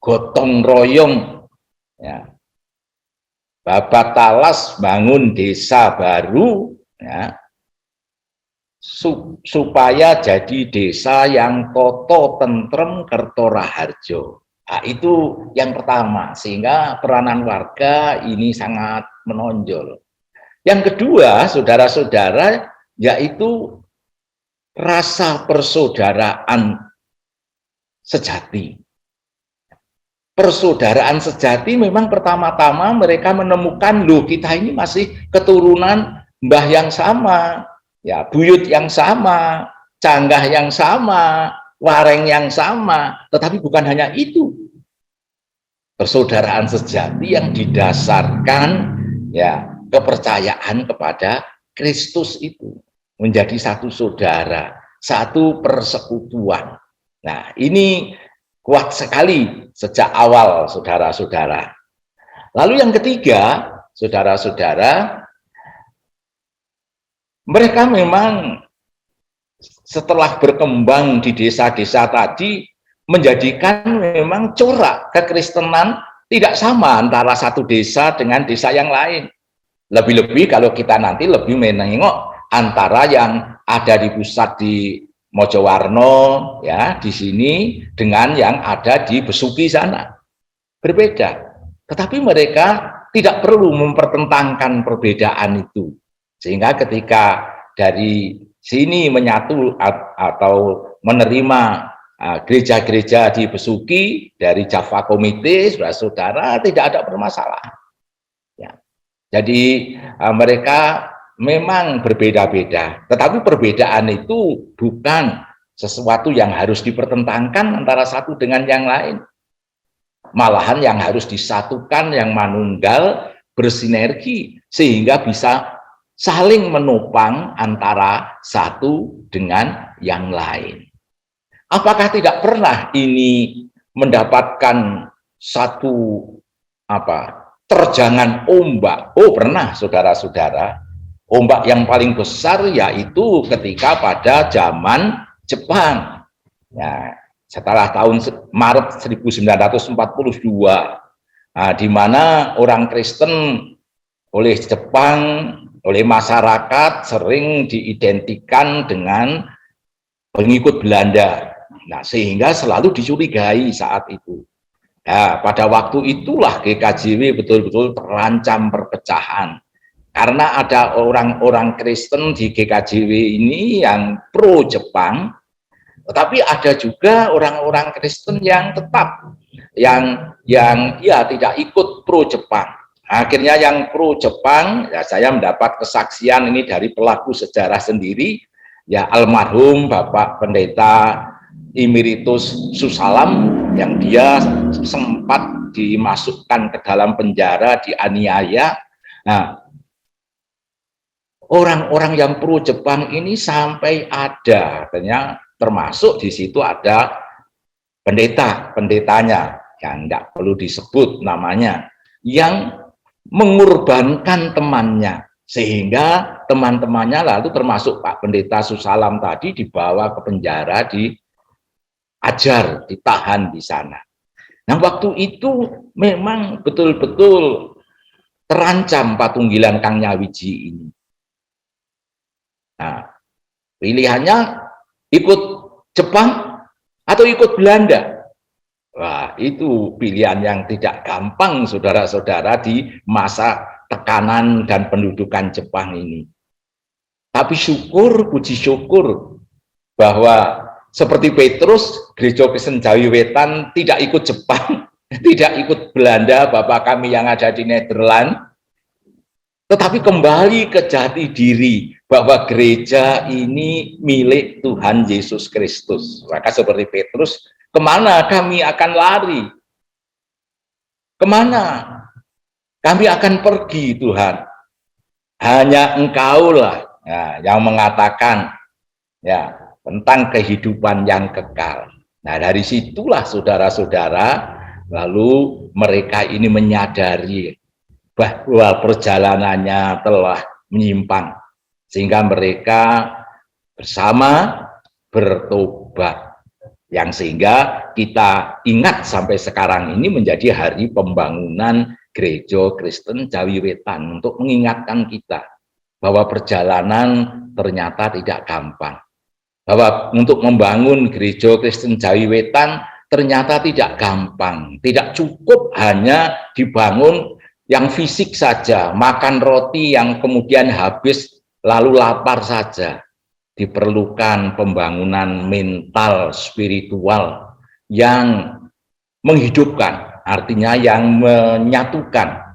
gotong royong ya. Babat talas bangun desa baru ya, supaya jadi desa yang toto tentrem kerto raharjo. Nah, itu yang pertama, sehingga peranan warga ini sangat menonjol. Yang kedua, saudara-saudara, yaitu rasa persaudaraan sejati. Persaudaraan sejati memang pertama-tama mereka menemukan, loh kita ini masih keturunan mbah yang sama, ya buyut yang sama, canggah yang sama, wareng yang sama, tetapi bukan hanya itu. Persaudaraan sejati yang didasarkan ya kepercayaan kepada Kristus itu menjadi satu saudara, satu persekutuan. Nah, ini kuat sekali sejak awal, saudara-saudara. Lalu yang ketiga, saudara-saudara, mereka memang setelah berkembang di desa-desa tadi, menjadikan memang corak kekristenan tidak sama antara satu desa dengan desa yang lain. Lebih-lebih kalau kita nanti lebih menengok antara yang ada di pusat di Mojowarno ya di sini dengan yang ada di Besuki sana berbeda, tetapi mereka tidak perlu mempertentangkan perbedaan itu, sehingga ketika dari sini menyatu atau menerima gereja-gereja di Besuki dari Java Komite, saudara-saudara, tidak ada permasalahan ya. Jadi mereka memang berbeda-beda, tetapi perbedaan itu bukan sesuatu yang harus dipertentangkan antara satu dengan yang lain. Malahan yang harus disatukan, yang manunggal, bersinergi, sehingga bisa saling menopang antara satu dengan yang lain. Apakah tidak pernah ini mendapatkan satu terjangan ombak? Oh pernah, saudara-saudara. Ombak yang paling besar yaitu ketika pada zaman Jepang. Ya, setelah tahun Maret 1942, di mana orang Kristen oleh Jepang oleh masyarakat sering diidentikan dengan pengikut Belanda. Nah, sehingga selalu dicurigai saat itu. Nah, pada waktu itulah GKJW betul-betul terancam perpecahan. Karena ada orang-orang Kristen di GKJW ini yang pro Jepang, tetapi ada juga orang-orang Kristen yang tetap yang ya tidak ikut pro Jepang. Akhirnya yang pro Jepang, ya saya mendapat kesaksian ini dari pelaku sejarah sendiri, ya almarhum Bapak Pendeta Emeritus Susalam, yang dia sempat dimasukkan ke dalam penjara, dianiaya. Nah, orang-orang yang pro Jepang ini sampai ada, artinya termasuk di situ ada pendetanya, yang tidak perlu disebut namanya, yang mengorbankan temannya, sehingga teman-temannya lalu termasuk Pak Pendeta Susalam tadi dibawa ke penjara, diajar, ditahan di sana. Nah, waktu itu memang betul-betul terancam Patunggilan Kang Nyawiji ini. Nah, pilihannya ikut Jepang atau ikut Belanda. Wah, itu pilihan yang tidak gampang, saudara-saudara, di masa tekanan dan pendudukan Jepang ini. Tapi syukur, puji syukur, bahwa seperti Petrus, Gereja Kristen Jawi Wetan tidak ikut Jepang, tidak ikut Belanda, Bapak kami yang ada di Nederland, tetapi kembali ke jati diri, bahwa gereja ini milik Tuhan Yesus Kristus. Maka seperti Petrus, kemana kami akan lari? Kemana kami akan pergi, Tuhan? Hanya Engkaulah ya, yang mengatakan ya tentang kehidupan yang kekal. Nah, dari situlah saudara-saudara, lalu mereka ini menyadari bahwa perjalanannya telah menyimpang, sehingga mereka bersama bertobat. Yang sehingga kita ingat sampai sekarang ini menjadi hari pembangunan Gereja Kristen Jawi Wetan, untuk mengingatkan kita bahwa perjalanan ternyata tidak gampang. Bahwa untuk membangun Gereja Kristen Jawi Wetan ternyata tidak gampang. Tidak cukup hanya dibangun yang fisik saja, makan roti yang kemudian habis lalu lapar saja. Diperlukan pembangunan mental, spiritual yang menghidupkan, artinya yang menyatukan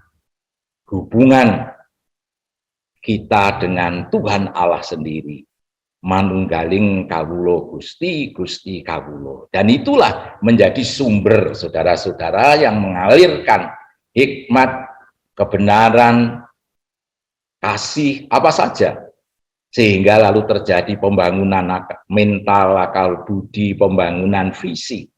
hubungan kita dengan Tuhan Allah sendiri. Manunggaling kawulo Gusti, Gusti kawulo. Dan itulah menjadi sumber, saudara-saudara, yang mengalirkan hikmat, kebenaran, kasih, apa saja, sehingga lalu terjadi pembangunan mental, akal budi, pembangunan visi.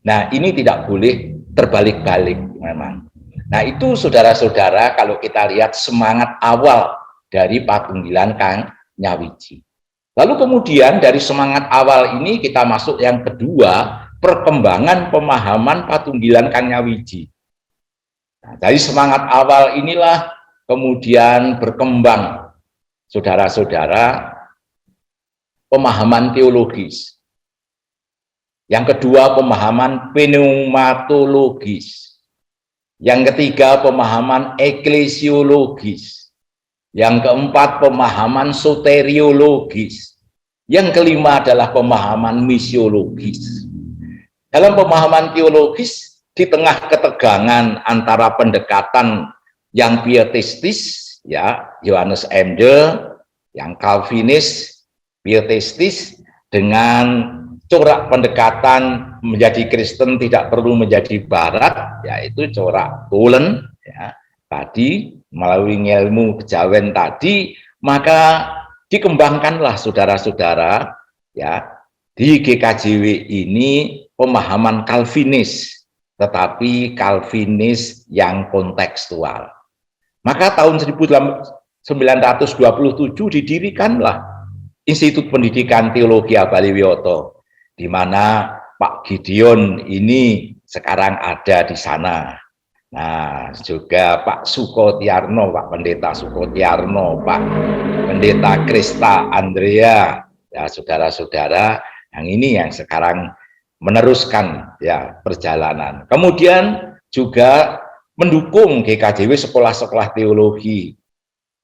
Nah, ini tidak boleh terbalik-balik memang. Nah, itu saudara-saudara, kalau kita lihat semangat awal dari Patunggilan Kang Nyawiji. Lalu kemudian dari semangat awal ini kita masuk yang kedua, perkembangan pemahaman Patunggilan Kang Nyawiji. Nah, dari semangat awal inilah kemudian berkembang, saudara-saudara, pemahaman teologis. Yang kedua, pemahaman pneumatologis. Yang ketiga, pemahaman eklesiologis. Yang keempat, pemahaman soteriologis. Yang kelima adalah pemahaman misiologis. Dalam pemahaman teologis, di tengah ketegangan antara pendekatan yang pietistis, ya, Johannes Emde, yang Calvinis, pietistis, dengan corak pendekatan menjadi Kristen tidak perlu menjadi Barat, yaitu corak Tholen, ya, tadi melalui ilmu kejawen tadi, maka dikembangkanlah saudara-saudara, ya, di GKJW ini pemahaman Calvinis, tetapi Calvinis yang kontekstual. Maka tahun 1927 didirikanlah Institut Pendidikan Teologi Abaliwioto, di mana Pak Gideon ini sekarang ada di sana. Nah, juga Pak Sukotiarno, Pak Pendeta Sukotiarno, Pak Pendeta Krista Andrea, ya saudara-saudara, yang ini yang sekarang meneruskan ya perjalanan. Kemudian juga mendukung GKJW sekolah-sekolah teologi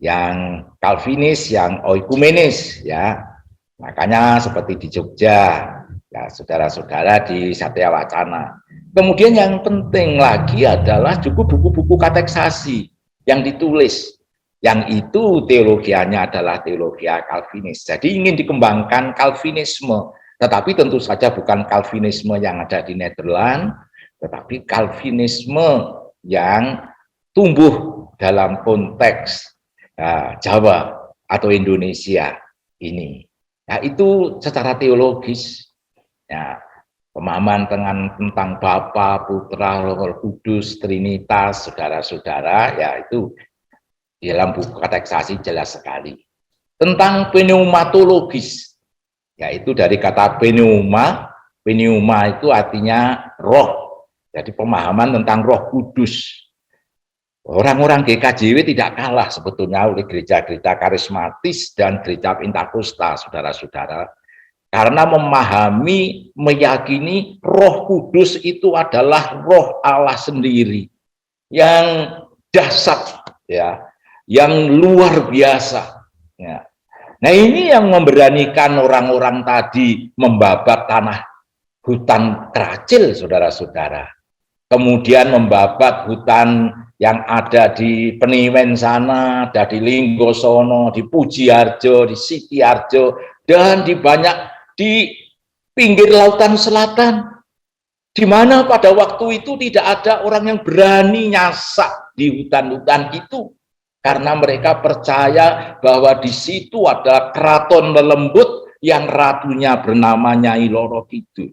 yang Calvinis, yang oikumenis, ya. Makanya seperti di Jogja, ya saudara-saudara di Satya Wacana. Kemudian yang penting lagi adalah juga buku-buku kateksasi yang ditulis, yang itu teologianya adalah teologi Calvinis. Jadi ingin dikembangkan Calvinisme, tetapi tentu saja bukan Calvinisme yang ada di Nederland, tetapi Calvinisme yang tumbuh dalam konteks Jawa atau Indonesia ini. Nah, itu secara teologis, ya, pemahaman tentang Bapa, Putra, Roh Kudus, Trinitas, saudara-saudara, ya itu di dalam buku kateksasi jelas sekali. Tentang pneumatologis, yaitu dari kata pneuma, pneuma itu artinya roh, jadi pemahaman tentang Roh Kudus. Orang-orang GKJW tidak kalah sebetulnya oleh gereja-gereja karismatis dan gereja Pentakosta, saudara-saudara. Karena memahami, meyakini Roh Kudus itu adalah Roh Allah sendiri yang dahsyat, ya, yang luar biasa. Ya. Nah, ini yang memberanikan orang-orang tadi membabat tanah hutan Krakil, saudara-saudara. Kemudian membabat hutan yang ada di Peniwen sana, ada di Linggosono, di Pujiharjo, di Sitiharjo, dan di banyak di pinggir lautan selatan, di mana pada waktu itu tidak ada orang yang berani nyasak di hutan-hutan itu, karena mereka percaya bahwa di situ ada keraton lelembut yang ratunya bernama Nyai Loro Kidul.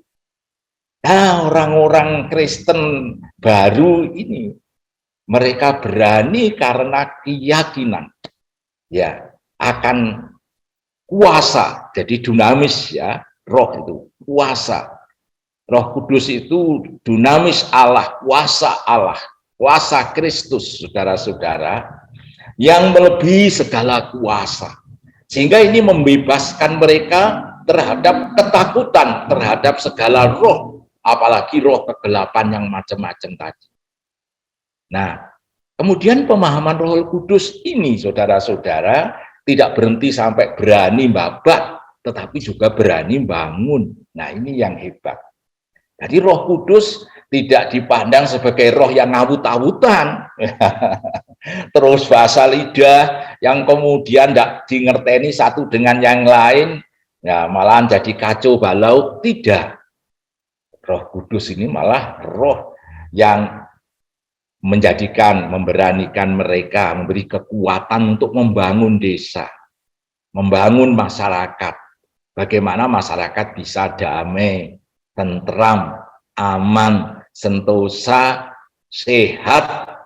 Nah, orang-orang Kristen baru ini, mereka berani karena keyakinan, ya, akan kuasa, jadi dinamis, ya, roh itu kuasa. Roh Kudus itu dinamis Allah, kuasa Kristus, saudara-saudara, yang melebihi segala kuasa. Sehingga ini membebaskan mereka terhadap ketakutan, terhadap segala roh, apalagi roh kegelapan yang macam-macam tadi. Nah, kemudian pemahaman Roh Kudus ini, saudara-saudara, tidak berhenti sampai berani babat, tetapi juga berani bangun. Nah, ini yang hebat. Jadi Roh Kudus tidak dipandang sebagai roh yang ngawut-awutan, terus bahasa lidah yang kemudian tidak dingerteni satu dengan yang lain, ya malahan jadi kacau balau. Tidak. Roh Kudus ini malah roh yang menjadikan, memberanikan mereka, memberi kekuatan untuk membangun desa, membangun masyarakat. Bagaimana masyarakat bisa damai, tentram, aman, sentosa, sehat,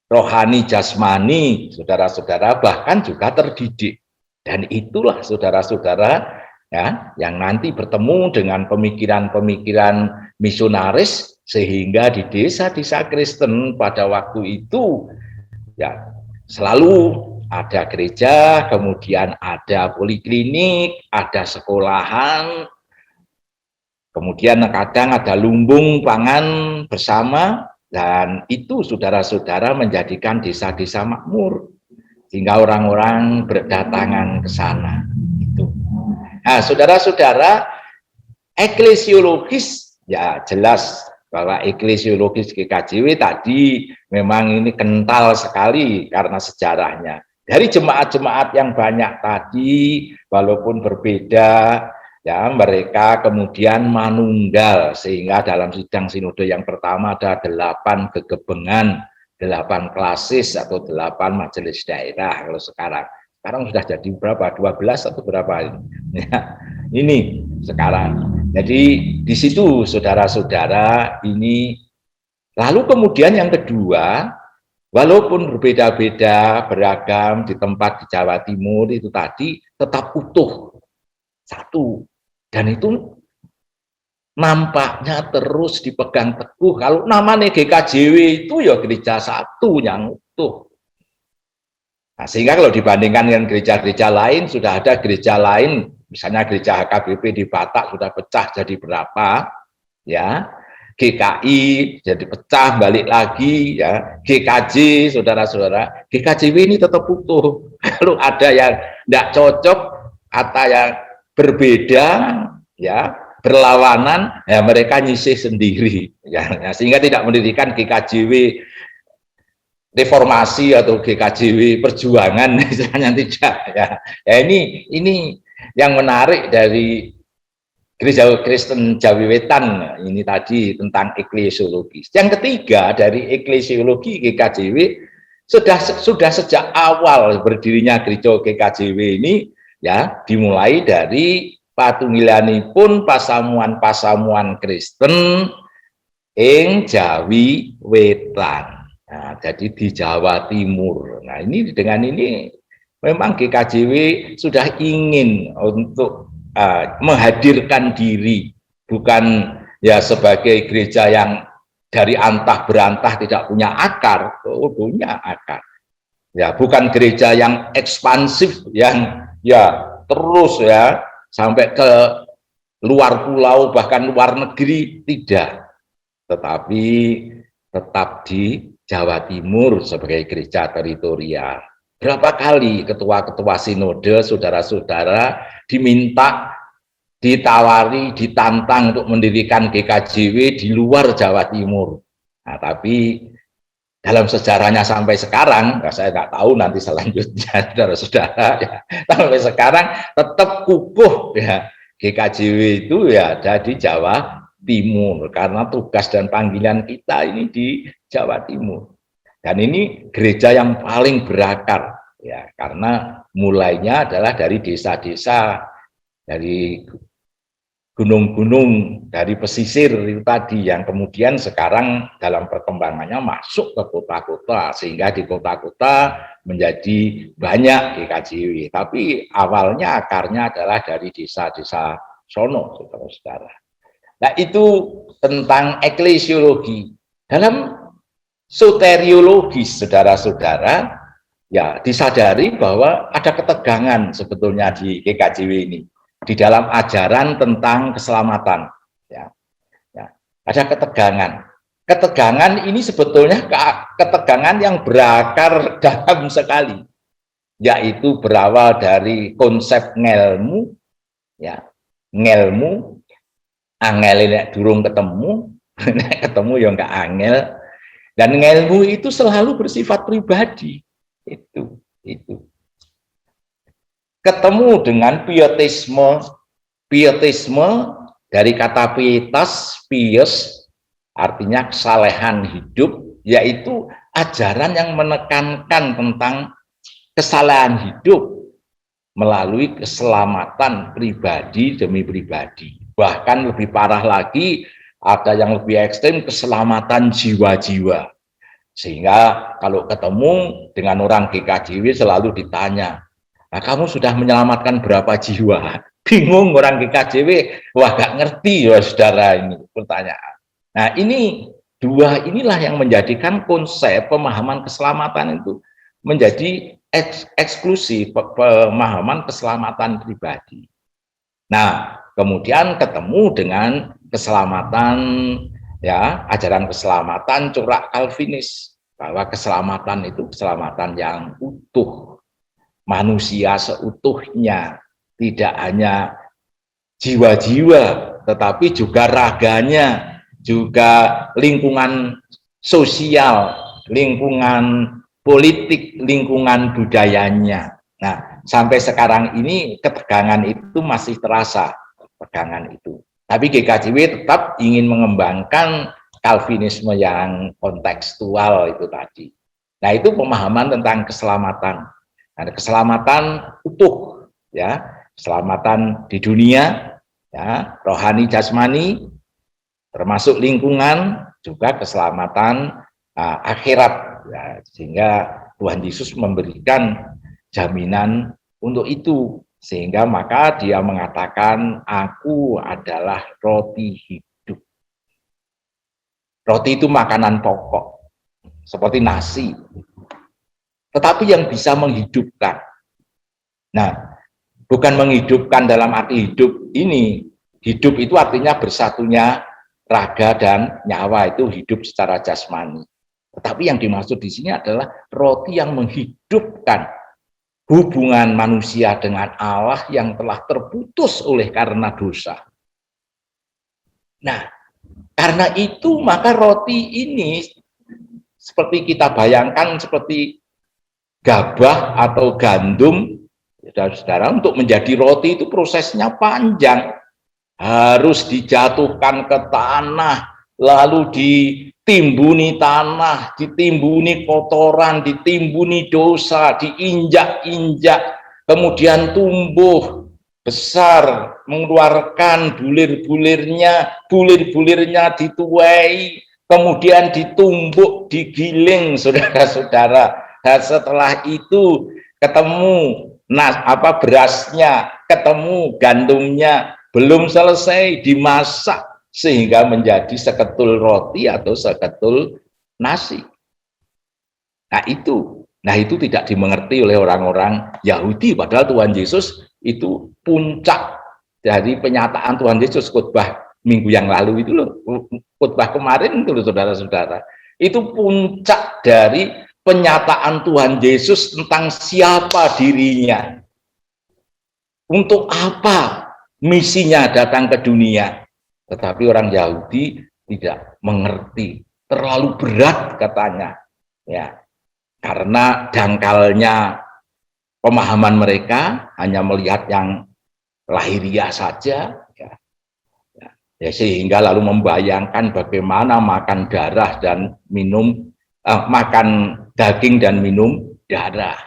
rohani, jasmani, saudara-saudara, bahkan juga terdidik. Dan itulah saudara-saudara, ya, yang nanti bertemu dengan pemikiran-pemikiran misionaris, sehingga di desa-desa Kristen pada waktu itu, ya, selalu ada gereja, kemudian ada poliklinik, ada sekolahan, kemudian kadang ada lumbung pangan bersama, dan itu saudara-saudara menjadikan desa-desa makmur, sehingga orang-orang berdatangan ke sana. Itu. Nah, saudara-saudara, eklesiologis, ya jelas bahwa eklesiologis GKJW tadi memang ini kental sekali karena sejarahnya. Dari jemaat-jemaat yang banyak tadi, walaupun berbeda, ya mereka kemudian manunggal, sehingga dalam sidang sinode yang pertama ada 8 kegebengan, 8 klasis atau 8 majelis daerah. Kalau sekarang sudah jadi berapa? 12 atau berapa ini? Ya, ini sekarang. Jadi di situ saudara-saudara ini. Lalu kemudian yang kedua, walaupun berbeda-beda, beragam di tempat di Jawa Timur itu tadi tetap utuh satu, dan itu nampaknya terus dipegang teguh. Kalau namanya GKJW itu ya gereja satu yang utuh. Nah, sehingga kalau dibandingkan dengan gereja-gereja lain, sudah ada gereja lain, misalnya gereja HKBP di Batak sudah pecah jadi berapa, ya, GKI jadi pecah balik lagi, ya, GKJ, saudara-saudara, GKJW ini tetap utuh. Kalau ada yang tidak cocok atau yang berbeda, ya, berlawanan, ya mereka nyisih sendiri, ya, sehingga tidak mendirikan GKJW reformasi atau GKJW perjuangan misalnya, tidak, ya. Ya, ini yang menarik dari Gereja Kristen Jawi Wetan ini tadi tentang eklesiologi. Yang ketiga dari eklesiologi GKJW sudah sejak awal berdirinya gereja GKJW ini, ya, dimulai dari patunggilanipun pasamuan-pasamuan Kristen ing Jawi Wetan. Nah, jadi di Jawa Timur. Nah, ini dengan ini memang GKJW sudah ingin untuk menghadirkan diri, bukan ya sebagai gereja yang dari antah berantah tidak punya akar, punya akar. Ya, bukan gereja yang ekspansif yang ya terus ya sampai ke luar pulau bahkan luar negeri, tidak. Tetapi tetap di Jawa Timur sebagai gereja teritorial. Berapa kali ketua-ketua sinode, saudara-saudara, diminta, ditawari, ditantang untuk mendirikan GKJW di luar Jawa Timur. Nah, tapi dalam sejarahnya sampai sekarang, saya nggak tahu nanti selanjutnya, saudara-saudara, ya, sampai sekarang tetap kukuh, ya, GKJW itu ya ada di Jawa Timur, karena tugas dan panggilan kita ini di Jawa Timur. Dan ini gereja yang paling berakar, ya, karena mulainya adalah dari desa-desa, dari gunung-gunung, dari pesisir itu tadi, yang kemudian sekarang dalam perkembangannya masuk ke kota-kota, sehingga di kota-kota menjadi banyak GKJW. Tapi awalnya akarnya adalah dari desa-desa sono, saudara-saudara. Nah, itu tentang eklesiologi. Dalam soteriologis, saudara-saudara, ya disadari bahwa ada ketegangan sebetulnya di GKJW ini di dalam ajaran tentang keselamatan, ya, ya, ada ketegangan. Ketegangan ini sebetulnya ketegangan yang berakar dalam sekali, yaitu berawal dari konsep ngelmu, ya, ngelmu, angel ini durung ketemu, ketemu ya enggak angel. Dan ngelmu itu selalu bersifat pribadi, itu. Ketemu dengan pietisme dari kata pietas, pious, artinya kesalehan hidup, yaitu ajaran yang menekankan tentang kesalehan hidup melalui keselamatan pribadi demi pribadi. Bahkan lebih parah lagi, ada yang lebih ekstrem, keselamatan jiwa-jiwa. Sehingga kalau ketemu dengan orang GKJW selalu ditanya, nah, kamu sudah menyelamatkan berapa jiwa? Bingung orang GKJW, wah gak ngerti ya saudara, ini pertanyaan. Nah, ini dua inilah yang menjadikan konsep pemahaman keselamatan itu menjadi eksklusif, pemahaman keselamatan pribadi. Nah, kemudian ketemu dengan keselamatan, ya, ajaran keselamatan corak Calvinis, bahwa keselamatan itu keselamatan yang utuh, manusia seutuhnya, tidak hanya jiwa-jiwa, tetapi juga raganya, juga lingkungan sosial, lingkungan politik, lingkungan budayanya. Nah, sampai sekarang ini ketegangan itu masih terasa, ketegangan itu. Tapi GKJW tetap ingin mengembangkan Calvinisme yang kontekstual itu tadi. Nah, itu pemahaman tentang keselamatan. Nah, keselamatan utuh, ya, keselamatan di dunia, ya, rohani jasmani, termasuk lingkungan, juga keselamatan akhirat, ya, sehingga Tuhan Yesus memberikan jaminan untuk itu, Sehingga maka dia mengatakan, aku adalah roti hidup. Roti itu makanan pokok, seperti nasi, tetapi yang bisa menghidupkan. Nah, bukan menghidupkan dalam arti hidup ini. Hidup itu artinya bersatunya raga dan nyawa, itu hidup secara jasmani. Tetapi yang dimaksud di sini adalah roti yang menghidupkan hubungan manusia dengan Allah yang telah terputus oleh karena dosa. Nah, karena itu maka roti ini seperti kita bayangkan seperti gabah atau gandum, saudara-saudara, untuk menjadi roti itu prosesnya panjang. Harus dijatuhkan ke tanah, lalu ditimbuni tanah, ditimbuni kotoran, ditimbuni dosa, diinjak-injak, kemudian tumbuh besar, mengeluarkan bulir-bulirnya dituai, kemudian ditumbuk, digiling, saudara-saudara. Dan setelah itu ketemu berasnya, ketemu gandumnya, belum selesai dimasak sehingga menjadi seketul roti atau seketul nasi. Nah itu tidak dimengerti oleh orang-orang Yahudi, padahal Tuhan Yesus itu puncak dari penyataan Tuhan Yesus. Khotbah minggu yang lalu itu loh, khotbah kemarin itu loh, saudara-saudara, itu puncak dari penyataan Tuhan Yesus tentang siapa dirinya, untuk apa misinya datang ke dunia. Tetapi orang Yahudi tidak mengerti, terlalu berat katanya, ya, karena dangkalnya pemahaman mereka hanya melihat yang lahiriah saja, ya, sehingga lalu membayangkan bagaimana makan darah dan minum makan daging dan minum darah.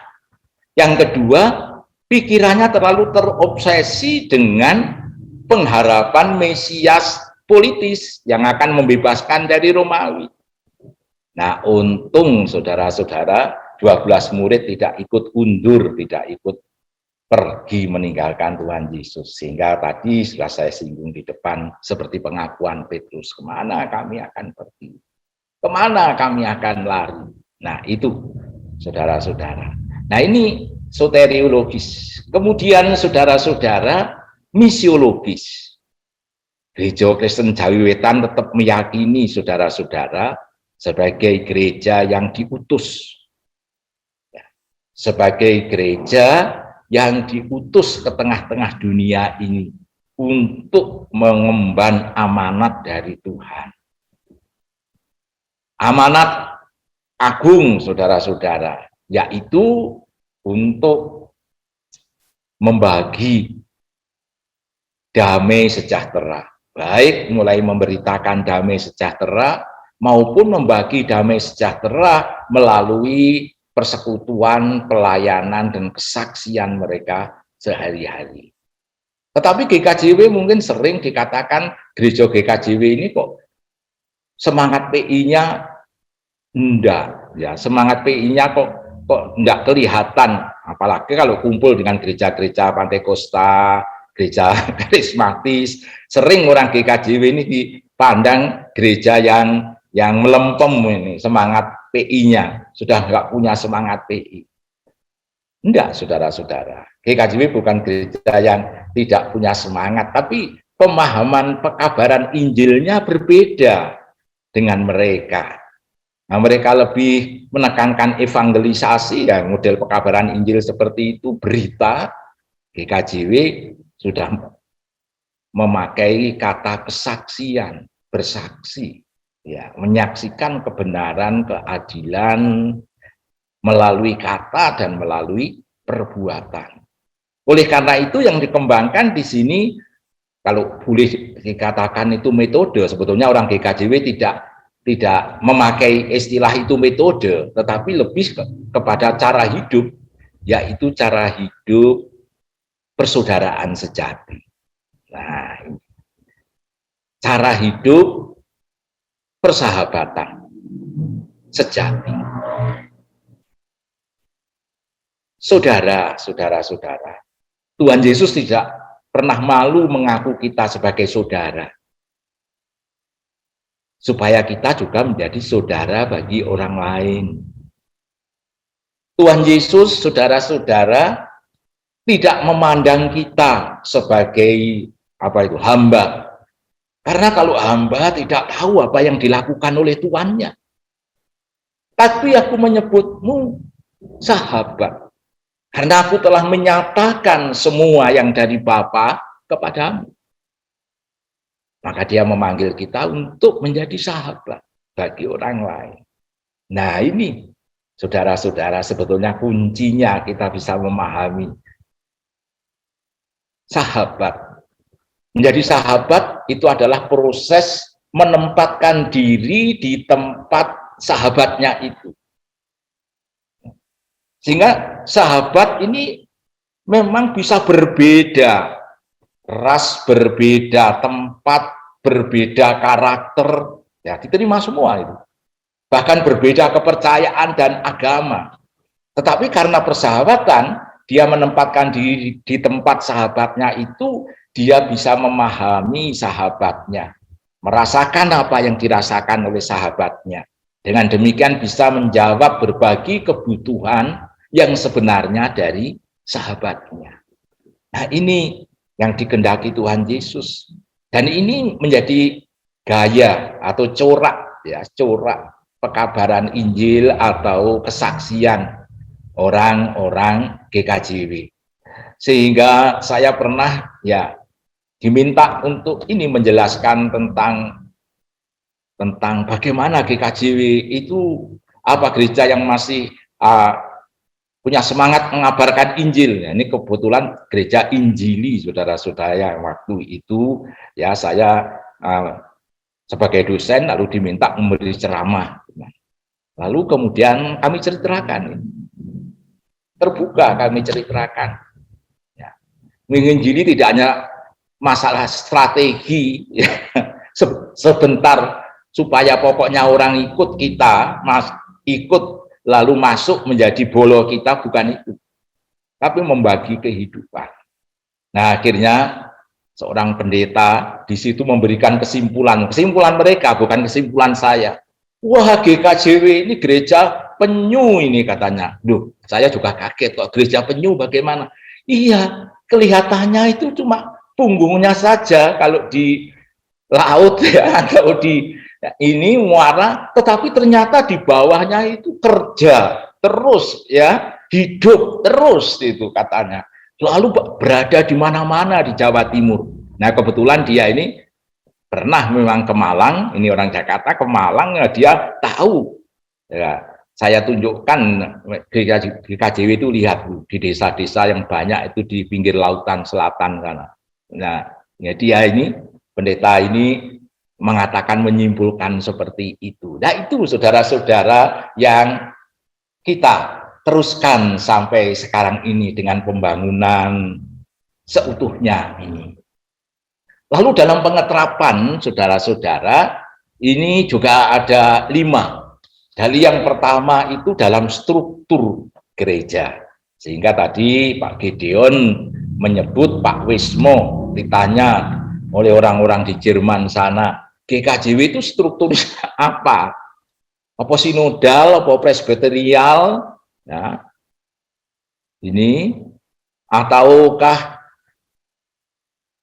Yang kedua, pikirannya terlalu terobsesi dengan pengharapan Mesias politis yang akan membebaskan dari Romawi. Nah, untung saudara-saudara 12 murid tidak ikut undur, tidak ikut pergi meninggalkan Tuhan Yesus. Sehingga tadi sudah saya singgung di depan, seperti pengakuan Petrus, kemana kami akan pergi? Kemana kami akan lari? Nah, itu saudara-saudara. Nah, ini soteriologis. Kemudian saudara-saudara, misiologis. Gereja Kristen Jawi Wetan tetap meyakini saudara-saudara sebagai gereja yang diutus. Sebagai gereja yang diutus ke tengah-tengah dunia ini untuk mengemban amanat dari Tuhan. Amanat agung, saudara-saudara, yaitu untuk membagi damai sejahtera, baik mulai memberitakan damai sejahtera maupun membagi damai sejahtera melalui persekutuan, pelayanan, dan kesaksian mereka sehari-hari. Tetapi GKJW mungkin sering dikatakan gereja GKJW ini kok semangat PI-nya enggak, ya, semangat PI-nya kok enggak kelihatan, apalagi kalau kumpul dengan gereja-gereja Pantekosta, gereja karismatis. Sering orang GKJW ini dipandang gereja yang melempem ini, semangat PI-nya, sudah enggak punya semangat PI. Enggak, saudara-saudara. GKJW bukan gereja yang tidak punya semangat, tapi pemahaman pekabaran Injilnya berbeda dengan mereka. Nah, mereka lebih menekankan evangelisasi, ya, model pekabaran Injil seperti itu, berita. GKJW sudah memakai kata kesaksian, bersaksi, ya, menyaksikan kebenaran, keadilan melalui kata dan melalui perbuatan. Oleh karena itu yang dikembangkan di sini, kalau boleh dikatakan itu metode, sebetulnya orang GKJW tidak memakai istilah itu metode, tetapi lebih kepada cara hidup, yaitu cara hidup persaudaraan sejati. Nah, cara hidup persahabatan sejati. Saudara, Tuhan Yesus tidak pernah malu mengaku kita sebagai saudara. Supaya kita juga menjadi saudara bagi orang lain. Tuhan Yesus, saudara-saudara, tidak memandang kita sebagai hamba. Karena kalau hamba tidak tahu apa yang dilakukan oleh tuannya. Tapi aku menyebutmu sahabat. Karena aku telah menyatakan semua yang dari Bapa kepadamu. Maka dia memanggil kita untuk menjadi sahabat bagi orang lain. Nah ini, saudara-saudara, sebetulnya kuncinya kita bisa memahami. Sahabat. Menjadi sahabat itu adalah proses menempatkan diri di tempat sahabatnya itu. Sehingga sahabat ini memang bisa berbeda. Ras berbeda, tempat berbeda, karakter, ya diterima semua itu. Bahkan berbeda kepercayaan dan agama. Tetapi karena persahabatan, dia menempatkan diri di tempat sahabatnya itu, dia bisa memahami sahabatnya, merasakan apa yang dirasakan oleh sahabatnya. Dengan demikian bisa menjawab berbagi kebutuhan yang sebenarnya dari sahabatnya. Nah ini yang dikehendaki Tuhan Yesus, dan ini menjadi gaya atau corak, ya, corak pekabaran Injil atau kesaksian orang-orang GKJW. Sehingga saya pernah ya diminta untuk ini menjelaskan tentang bagaimana GKJW itu gereja yang masih punya semangat mengabarkan Injil. Nah, ini kebetulan gereja Injili, saudara-saudara, yang waktu itu ya saya sebagai dosen lalu diminta memberi ceramah. Lalu kemudian kami ceritakan, terbuka kami ceritakan. Ya. Injili tidak hanya masalah strategi, ya, sebentar supaya pokoknya orang ikut kita, ikut lalu masuk menjadi bolo kita, bukan itu. Tapi membagi kehidupan. Nah akhirnya seorang pendeta di situ memberikan kesimpulan mereka, bukan kesimpulan saya. Wah GKJW ini gereja penyu ini katanya. Duh, saya juga kaget kok gereja penyu bagaimana? Iya, kelihatannya itu cuma punggungnya saja kalau di laut ya, kalau di ini muara, tetapi ternyata di bawahnya itu kerja terus ya, hidup terus itu katanya. Lalu berada di mana-mana di Jawa Timur. Nah kebetulan dia ini pernah memang ke Malang, ini orang Jakarta ke Malang, ya, dia tahu. Ya, saya tunjukkan GKJW itu, lihat di desa-desa yang banyak itu di pinggir lautan selatan sana. Nah ya, dia ini pendeta ini mengatakan, menyimpulkan seperti itu. Nah itu saudara-saudara yang kita teruskan sampai sekarang ini dengan pembangunan seutuhnya ini. Lalu dalam pengeterapan saudara-saudara ini juga ada 5. Dari yang pertama itu dalam struktur gereja. Sehingga tadi Pak Gideon menyebut, Pak Wismo ditanya oleh orang-orang di Jerman sana, GKJW itu strukturnya apa? Apa sinodal, apa presbyterial? Ya. Ini ataukah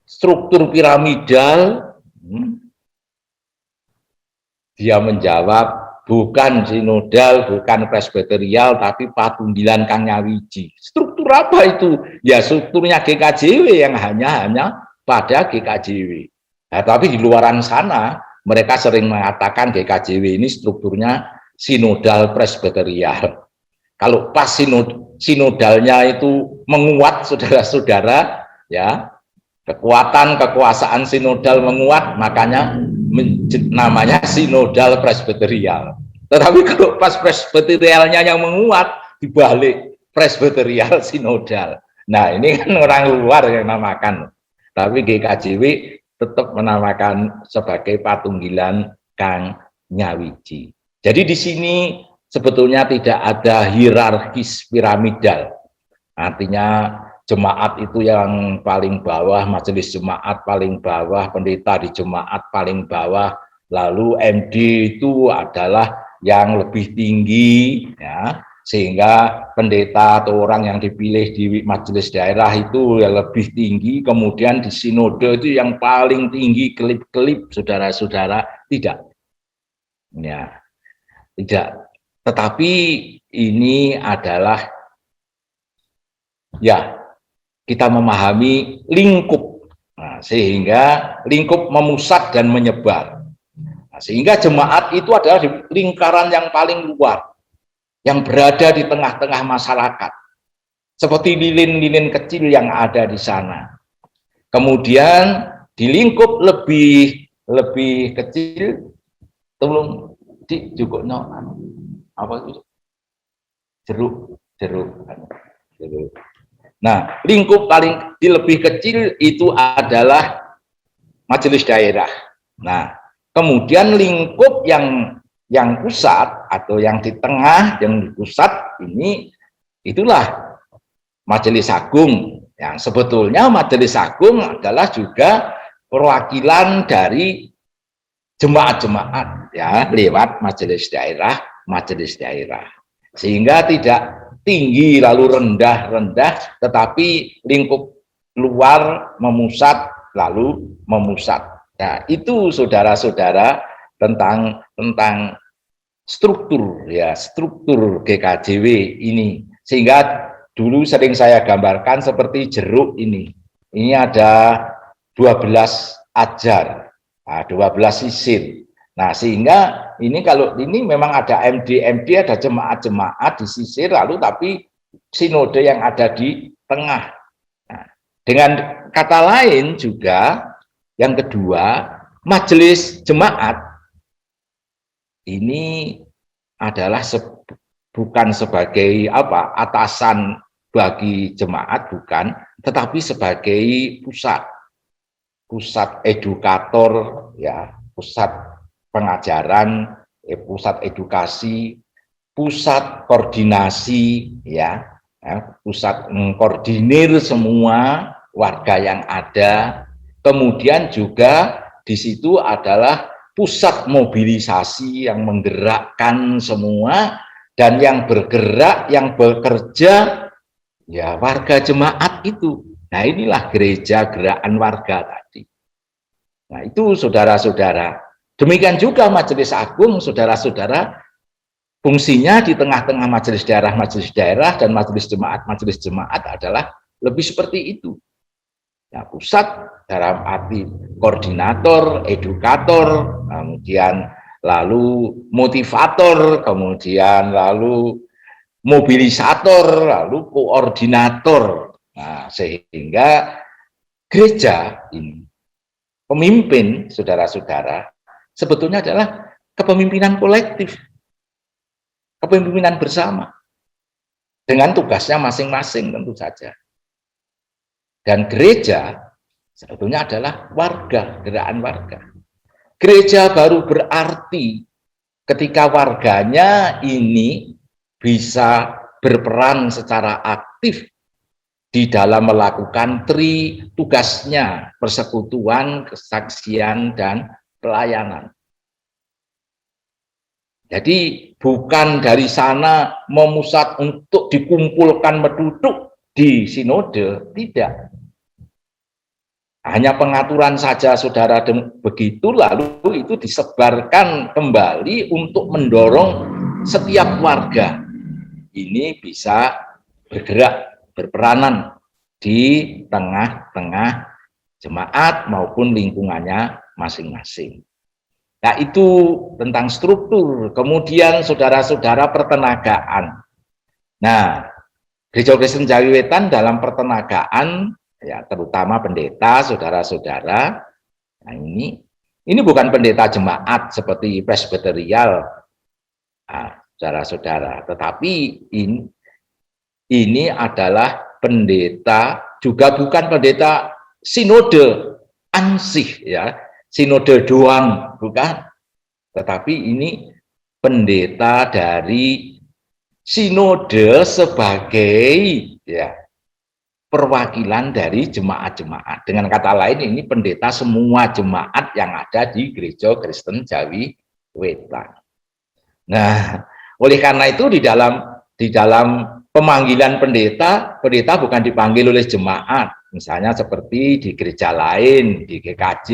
struktur piramidal? Dia menjawab, bukan sinodal, bukan presbyterial, tapi Patunggilan Kang Nyawiji. Struktur apa itu? Ya strukturnya GKJW yang hanya pada GKJW. Nah, tapi di luaran sana mereka sering mengatakan GKJW ini strukturnya sinodal presbyterial. Kalau pas sinodalnya itu menguat, saudara-saudara, ya kekuasaan sinodal menguat, makanya namanya sinodal presbyterial. Tetapi kalau pas presbyterialnya yang menguat, dibalik presbyterial sinodal. Nah ini kan orang luar yang namakan. Tapi GKJW tetap menamakan sebagai Patunggilan Kang Nyawiji. Jadi di sini sebetulnya tidak ada hierarkis piramidal. Artinya jemaat itu yang paling bawah, majelis jemaat paling bawah, pendeta di jemaat paling bawah, lalu MD itu adalah yang lebih tinggi, ya, sehingga pendeta atau orang yang dipilih di majelis daerah itu yang lebih tinggi, kemudian di sinode itu yang paling tinggi, kelip-kelip, saudara-saudara. Tidak, ya, tidak. Tetapi ini adalah, ya, kita memahami lingkup, nah, sehingga lingkup memusat dan menyebar. Nah, sehingga jemaat itu adalah di lingkaran yang paling luar, yang berada di tengah-tengah masyarakat, seperti lilin-lilin kecil yang ada di sana. Kemudian di lingkup lebih kecil, tolong juga apa itu, jeruk. Nah, lingkup paling lebih kecil itu adalah majelis daerah. Nah, kemudian lingkup yang pusat atau yang di tengah, yang di pusat ini, itulah majelis agung. Yang sebetulnya majelis agung adalah juga perwakilan dari jemaat-jemaat, ya, lewat majelis daerah. Sehingga tidak tinggi lalu rendah, tetapi lingkup luar memusat lalu memusat. Nah, itu saudara-saudara tentang struktur, ya, struktur GKJW ini. Sehingga dulu sering saya gambarkan seperti jeruk ini. Ini ada 12 ajar, 12 sisir. Nah, sehingga ini kalau ini memang ada MD, ada jemaat-jemaat di sisir, lalu tapi sinode yang ada di tengah. Nah, dengan kata lain juga, yang kedua, majelis jemaat ini adalah bukan sebagai atasan bagi jemaat, bukan, tetapi sebagai pusat edukator, ya, pusat pengajaran, pusat edukasi, pusat koordinasi, ya, pusat mengkoordinir semua warga yang ada. Kemudian juga di situ adalah pusat mobilisasi yang menggerakkan semua, dan yang bergerak, yang bekerja, ya, warga jemaat itu. Nah, inilah gereja gerakan warga tadi. Nah, itu saudara-saudara. Demikian juga majelis agung, saudara-saudara, fungsinya di tengah-tengah majelis daerah dan majelis jemaat adalah lebih seperti itu. Ya, pusat dalam arti koordinator, edukator, kemudian lalu motivator, kemudian lalu mobilisator, lalu koordinator. Nah, sehingga gereja ini, pemimpin, saudara-saudara, sebetulnya adalah kepemimpinan kolektif, kepemimpinan bersama, dengan tugasnya masing-masing tentu saja. Dan gereja sebetulnya adalah warga, gerakan warga. Gereja baru berarti ketika warganya ini bisa berperan secara aktif di dalam melakukan tugasnya, persekutuan, kesaksian, dan pelayanan. Jadi bukan dari sana memusat untuk dikumpulkan menduduk di sinode, tidak. Hanya pengaturan saja, saudara, begitu, lalu itu disebarkan kembali untuk mendorong setiap warga ini bisa bergerak, berperanan di tengah-tengah jemaat maupun lingkungannya masing-masing. Nah, itu tentang struktur. Kemudian saudara-saudara, pertenagaan. Nah, Gereja Kristen Jawi Wetan dalam pertenagaan, ya, terutama pendeta, saudara-saudara, nah ini bukan pendeta jemaat seperti presbyterial, saudara-saudara, tetapi ini adalah pendeta, juga bukan pendeta sinode ansih, ya, sinode doang, bukan, tetapi ini pendeta dari sinode sebagai, ya, perwakilan dari jemaat-jemaat. Dengan kata lain, ini pendeta semua jemaat yang ada di Gereja Kristen Jawi Wetan. Nah, oleh karena itu di dalam pemanggilan pendeta, pendeta bukan dipanggil oleh jemaat, misalnya seperti di gereja lain, di GKJ,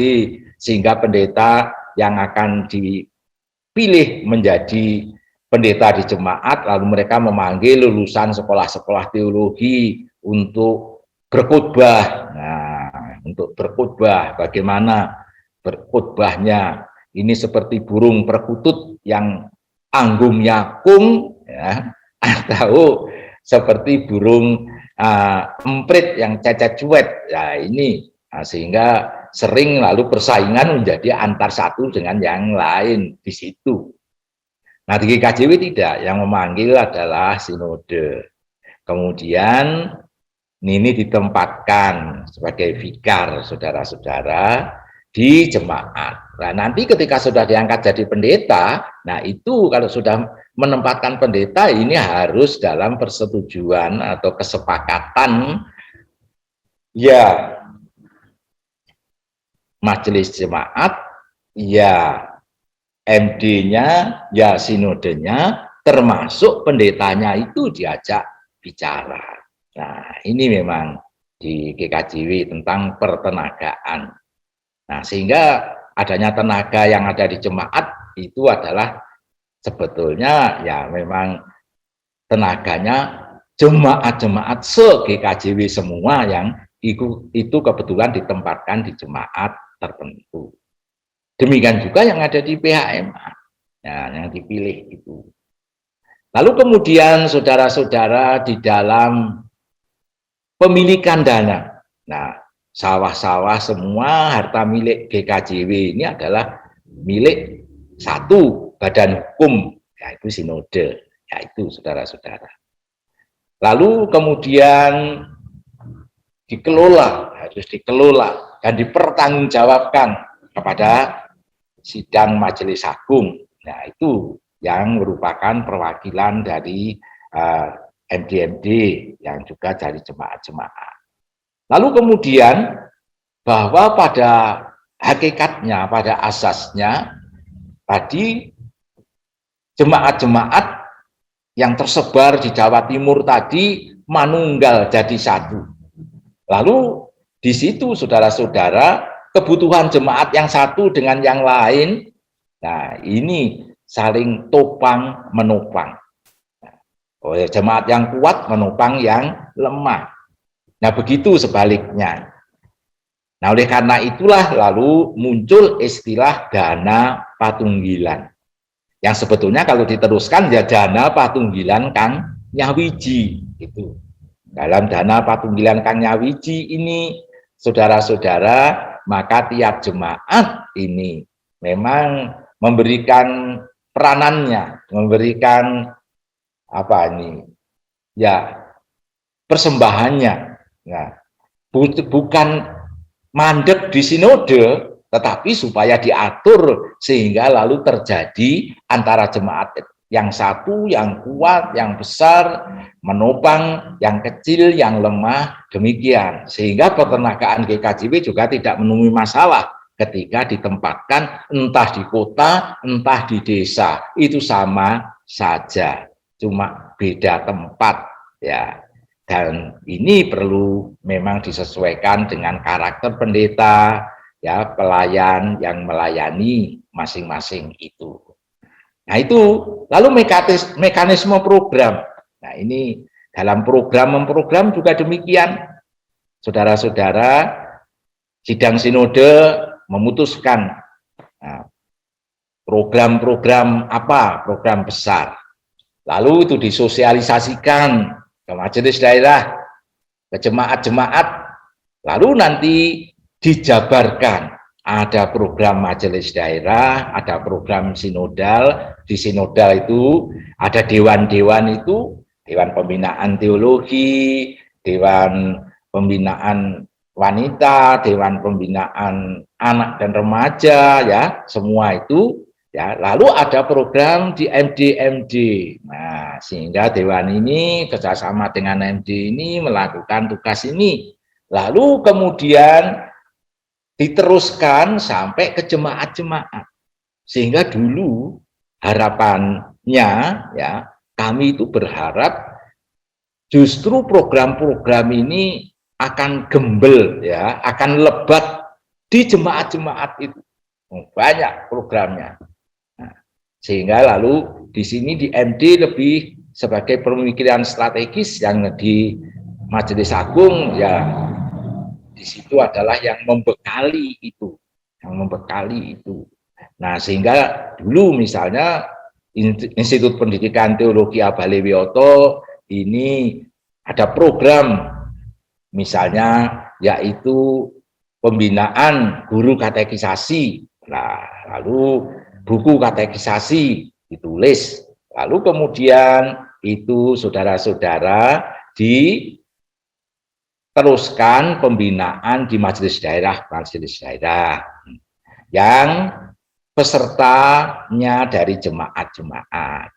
sehingga pendeta yang akan dipilih menjadi pendeta di jemaat, lalu mereka memanggil lulusan sekolah-sekolah teologi untuk berkhotbah. Nah, untuk berkhotbah, bagaimana berkhotbahnya? Ini seperti burung perkutut yang anggungnya kung, ya, atau seperti burung emprit yang cacat cuet. Ya, ini sehingga sering lalu persaingan menjadi antar satu dengan yang lain di situ. Nah, di GKJW tidak, yang memanggil adalah sinode. Kemudian ini ditempatkan sebagai vikar, saudara-saudara, di jemaat. Nah, nanti ketika sudah diangkat jadi pendeta, nah itu kalau sudah menempatkan pendeta, ini harus dalam persetujuan atau kesepakatan ya majelis jemaat, ya MD-nya, ya sinodenya, termasuk pendetanya itu diajak bicara. Nah, ini memang di GKJW tentang pertenagaan. Nah, sehingga adanya tenaga yang ada di jemaat itu adalah sebetulnya ya memang tenaganya jemaat-jemaat se-GKJW semua yang itu kebetulan ditempatkan di jemaat tertentu. Demikian juga yang ada di PHMA, ya, yang dipilih itu. Lalu kemudian saudara-saudara di dalam pemilikan dana, nah sawah-sawah semua harta milik GKJW ini adalah milik satu badan hukum, yaitu sinode, yaitu saudara-saudara. Lalu kemudian dikelola, harus dikelola dan dipertanggungjawabkan kepada sidang majelis agung. Nah, itu yang merupakan perwakilan dari MD-MD yang juga dari jemaat-jemaat. Lalu kemudian bahwa pada hakikatnya, pada asasnya tadi jemaat-jemaat yang tersebar di Jawa Timur tadi manunggal jadi satu. Lalu di situ saudara-saudara kebutuhan jemaat yang satu dengan yang lain, nah ini saling topang menopang. Oleh jemaat yang kuat menopang yang lemah. Nah begitu sebaliknya. Nah oleh karena itulah lalu muncul istilah dana patunggilan. Yang sebetulnya kalau diteruskan ya dana patunggilan Kang Nyawiji itu. Dalam dana patunggilan Kang Nyawiji ini saudara-saudara, maka tiap jemaat ini memang memberikan peranannya, memberikan apa ini, ya persembahannya. Nah, bukan mandek di sinode, tetapi supaya diatur sehingga lalu terjadi antara jemaat yang satu, yang kuat, yang besar, menopang yang kecil, yang lemah, demikian. Sehingga peternakaan GKJW juga tidak menemui masalah ketika ditempatkan entah di kota, entah di desa. Itu sama saja, cuma beda tempat, ya. Dan ini perlu memang disesuaikan dengan karakter pendeta, ya, pelayan yang melayani masing-masing itu. Nah itu, lalu mekanisme program. Nah ini dalam program juga demikian. Saudara-saudara, sidang sinode memutuskan program-program apa, program besar. Lalu itu disosialisasikan ke majelis daerah, ke jemaat-jemaat. Lalu nanti dijabarkan. Ada program majelis daerah, ada program sinodal. Di sinodal itu ada dewan-dewan itu, dewan pembinaan teologi, dewan pembinaan wanita, dewan pembinaan anak dan remaja, ya, semua itu Ya, lalu ada program di MD. Nah, sehingga Dewan ini kerjasama dengan MD ini melakukan tugas ini. Lalu kemudian diteruskan sampai ke jemaat-jemaat. Sehingga dulu harapannya ya, kami itu berharap justru program-program ini akan gembel ya, akan lebat di jemaat-jemaat itu. Banyak programnya. Sehingga lalu di sini di MD lebih sebagai pemikiran strategis, yang di Majelis Agung ya di situ adalah yang membekali itu, Nah, sehingga dulu misalnya Institut Pendidikan Teologi Abale Wiyoto ini ada program misalnya yaitu pembinaan guru katekisasi. Nah, lalu buku katekisasi ditulis, lalu kemudian itu saudara-saudara diteruskan pembinaan di majelis daerah yang pesertanya dari jemaat-jemaat.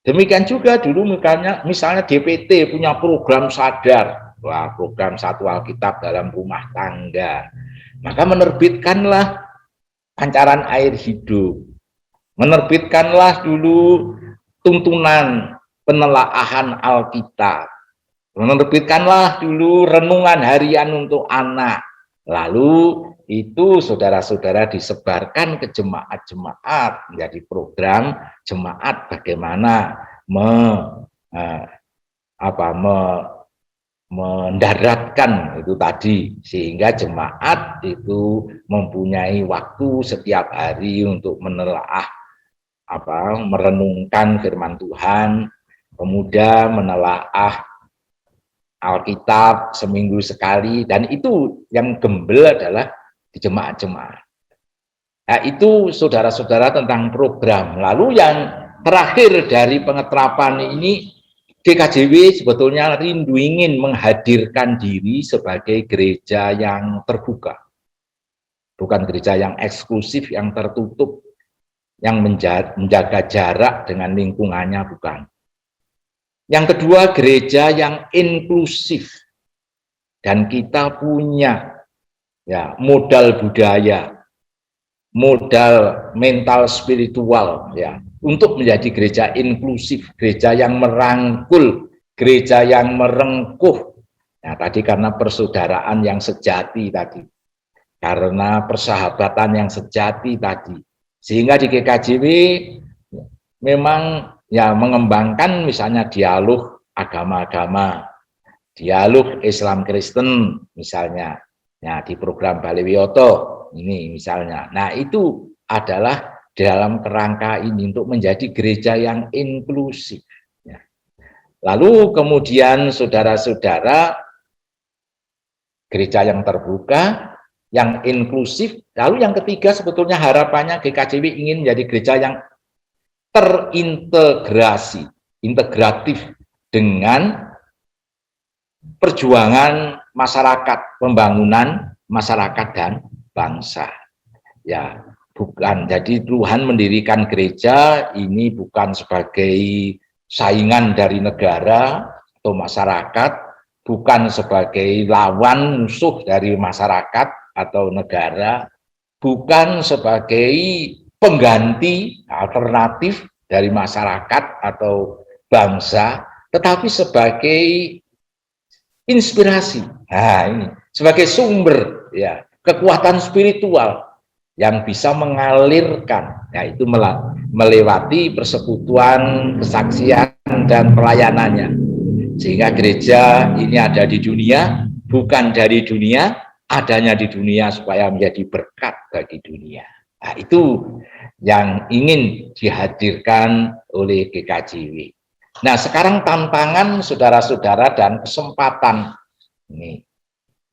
Demikian juga dulu misalnya DPT punya program sadar, program satu Alkitab dalam rumah tangga, maka menerbitkanlah Pancaran Air Hidup. Menerbitkanlah dulu tuntunan penelaahan Alkitab. Menerbitkanlah dulu renungan harian untuk anak. Lalu itu saudara-saudara disebarkan ke jemaat-jemaat menjadi program jemaat bagaimana mendaratkan itu tadi, sehingga jemaat itu mempunyai waktu setiap hari untuk menelaah merenungkan firman Tuhan, kemudian menelaah Alkitab seminggu sekali, dan itu yang gembel adalah di jemaat-jemaat. Nah, itu saudara-saudara tentang program. Lalu yang terakhir dari pengeterapan ini, GKJW sebetulnya rindu ingin menghadirkan diri sebagai gereja yang terbuka. Bukan gereja yang eksklusif, yang tertutup, yang menjaga jarak dengan lingkungannya, bukan. Yang kedua, gereja yang inklusif. Dan kita punya ya modal budaya, modal mental spiritual ya, untuk menjadi gereja inklusif, gereja yang merangkul, gereja yang merengkuh. Nah, tadi karena persaudaraan yang sejati tadi, karena persahabatan yang sejati tadi, sehingga di GKJW memang ya mengembangkan misalnya dialog agama-agama, dialog Islam Kristen misalnya, ya di program Bale Wiyoto ini misalnya. Nah, itu adalah dalam kerangka ini untuk menjadi gereja yang inklusif. Ya. Lalu kemudian saudara-saudara, gereja yang terbuka, yang inklusif. Lalu yang ketiga sebetulnya harapannya GKJW ingin menjadi gereja yang terintegrasi, integratif dengan perjuangan masyarakat, pembangunan masyarakat dan bangsa. Ya, bukan. Jadi Tuhan mendirikan gereja ini bukan sebagai saingan dari negara atau masyarakat, bukan sebagai lawan musuh dari masyarakat atau negara, bukan sebagai pengganti alternatif dari masyarakat atau bangsa, tetapi sebagai inspirasi. Nah, ini sebagai sumber ya kekuatan spiritual yang bisa mengalirkan, yaitu melewati persekutuan, kesaksian dan pelayanannya, sehingga gereja ini ada di dunia, bukan dari dunia, adanya di dunia supaya menjadi berkat bagi dunia. Nah, itu yang ingin dihadirkan oleh GKJW. Nah, sekarang tantangan saudara-saudara dan kesempatan ini.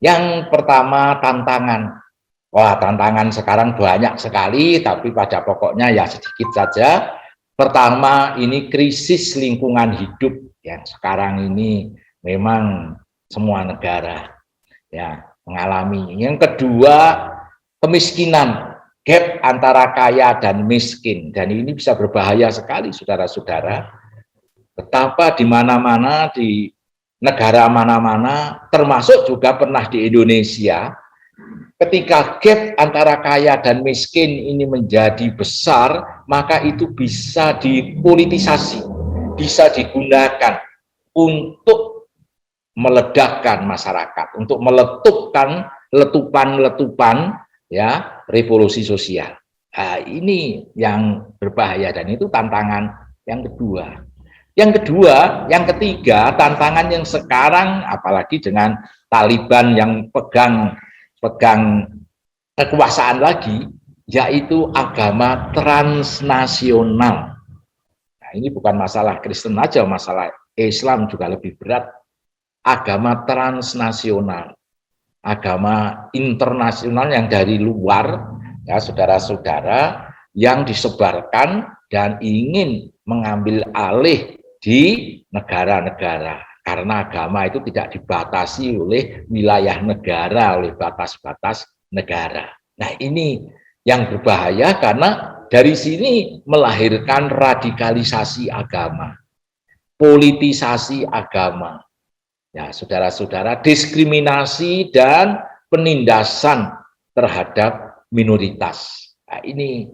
Yang pertama tantangan. Wah, tantangan sekarang banyak sekali, tapi pada pokoknya ya sedikit saja. Pertama, ini krisis lingkungan hidup yang sekarang ini memang semua negara ya mengalami. Yang kedua, kemiskinan. gap antara kaya dan miskin, dan ini bisa berbahaya sekali, saudara-saudara. Betapa di mana-mana, di negara mana-mana, termasuk juga pernah di Indonesia, ketika gap antara kaya dan miskin ini menjadi besar, maka itu bisa dipolitisasi, bisa digunakan untuk meledakkan masyarakat, untuk meletupkan letupan-letupan ya revolusi sosial. Nah, ini yang berbahaya, dan itu tantangan yang kedua. Yang ketiga, tantangan yang sekarang apalagi dengan Taliban yang pegang kekuasaan lagi, yaitu agama transnasional. Nah, ini bukan masalah Kristen aja, masalah Islam juga lebih berat. Agama transnasional, agama internasional yang dari luar, ya saudara-saudara, yang disebarkan dan ingin mengambil alih di negara-negara. Karena agama itu tidak dibatasi oleh wilayah negara, oleh batas-batas negara. Nah, ini yang berbahaya karena dari sini melahirkan radikalisasi agama, politisasi agama. Ya, saudara-saudara, diskriminasi dan penindasan terhadap minoritas. Nah, ini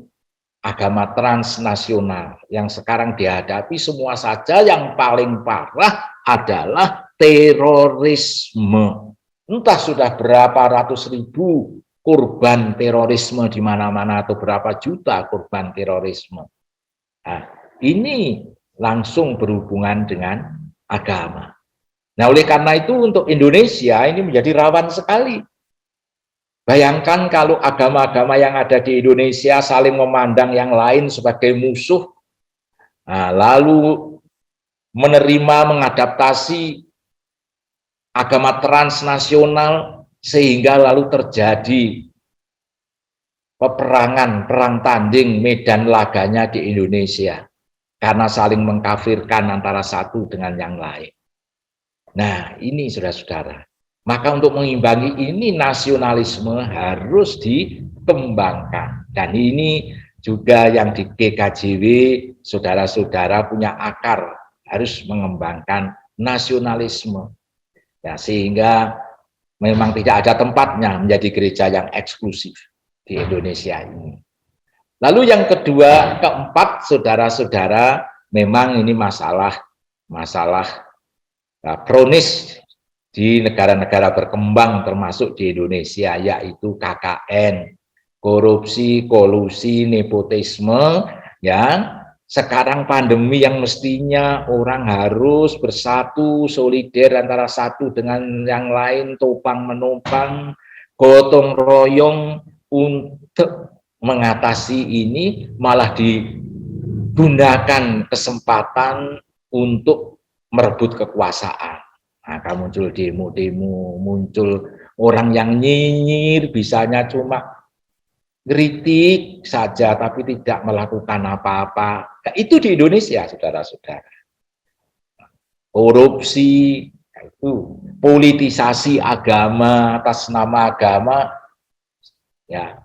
agama transnasional yang sekarang dihadapi semua saja. Yang paling parah adalah terorisme. Entah sudah berapa ratus ribu korban terorisme di mana-mana, atau berapa juta korban terorisme. Nah, ini langsung berhubungan dengan agama. Nah, oleh karena itu untuk Indonesia ini menjadi rawan sekali. Bayangkan kalau agama-agama yang ada di Indonesia saling memandang yang lain sebagai musuh, nah, lalu menerima, mengadaptasi agama transnasional, sehingga lalu terjadi peperangan, perang tanding, medan laganya di Indonesia, karena saling mengkafirkan antara satu dengan yang lain. Nah, ini saudara-saudara. Maka untuk mengimbangi ini, nasionalisme harus dikembangkan. Dan ini juga yang di GKJW, saudara-saudara punya akar, harus mengembangkan nasionalisme. Ya, sehingga memang tidak ada tempatnya menjadi gereja yang eksklusif di Indonesia ini. Lalu yang kedua, keempat, saudara-saudara, memang ini masalah kronis di negara-negara berkembang termasuk di Indonesia, yaitu KKN, korupsi, kolusi, nepotisme, yang sekarang pandemi yang mestinya orang harus bersatu, solider antara satu dengan yang lain, topang menopang, gotong royong untuk mengatasi ini, malah digunakan kesempatan untuk merebut kekuasaan. Maka muncul demo-demo, muncul orang yang nyinyir, bisanya cuma kritik saja tapi tidak melakukan apa-apa. Nah, itu di Indonesia, saudara-saudara. Korupsi, itu politisasi agama atas nama agama, ya,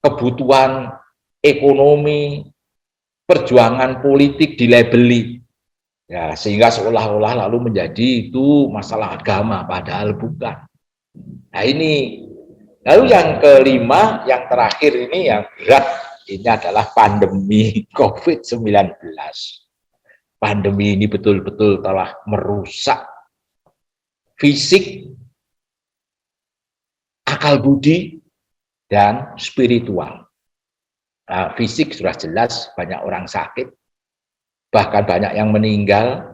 kebutuhan ekonomi, perjuangan politik dilabeli. Ya, sehingga seolah-olah lalu menjadi itu masalah agama, padahal bukan. Nah, ini. Lalu yang kelima, yang terakhir ini yang berat, ini adalah pandemi COVID-19. Pandemi ini betul-betul telah merusak fisik, akal budi, dan spiritual. Nah, fisik sudah jelas banyak orang sakit, bahkan banyak yang meninggal,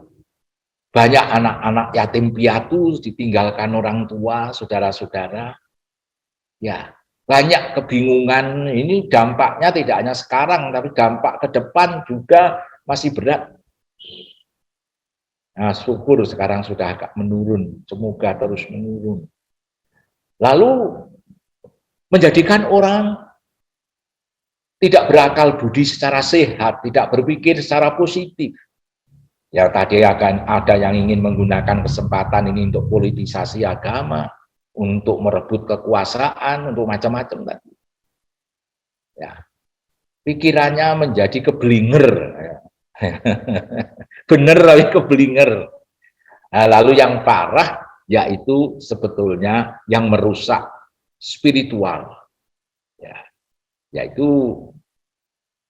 banyak anak-anak yatim piatu ditinggalkan orang tua, saudara-saudara. Ya, banyak kebingungan. Ini dampaknya tidak hanya sekarang, tapi dampak ke depan juga masih berat. Nah, syukur sekarang sudah agak menurun, semoga terus menurun. Lalu menjadikan orang tidak berakal budi secara sehat, tidak berpikir secara positif. Ya, tadi akan ada yang ingin menggunakan kesempatan ini untuk politisasi agama, untuk merebut kekuasaan, untuk macam-macam tadi. ya, pikirannya menjadi keblinger, bener tapi keblinger. Nah, lalu yang parah yaitu sebetulnya yang merusak spiritual, ya, yaitu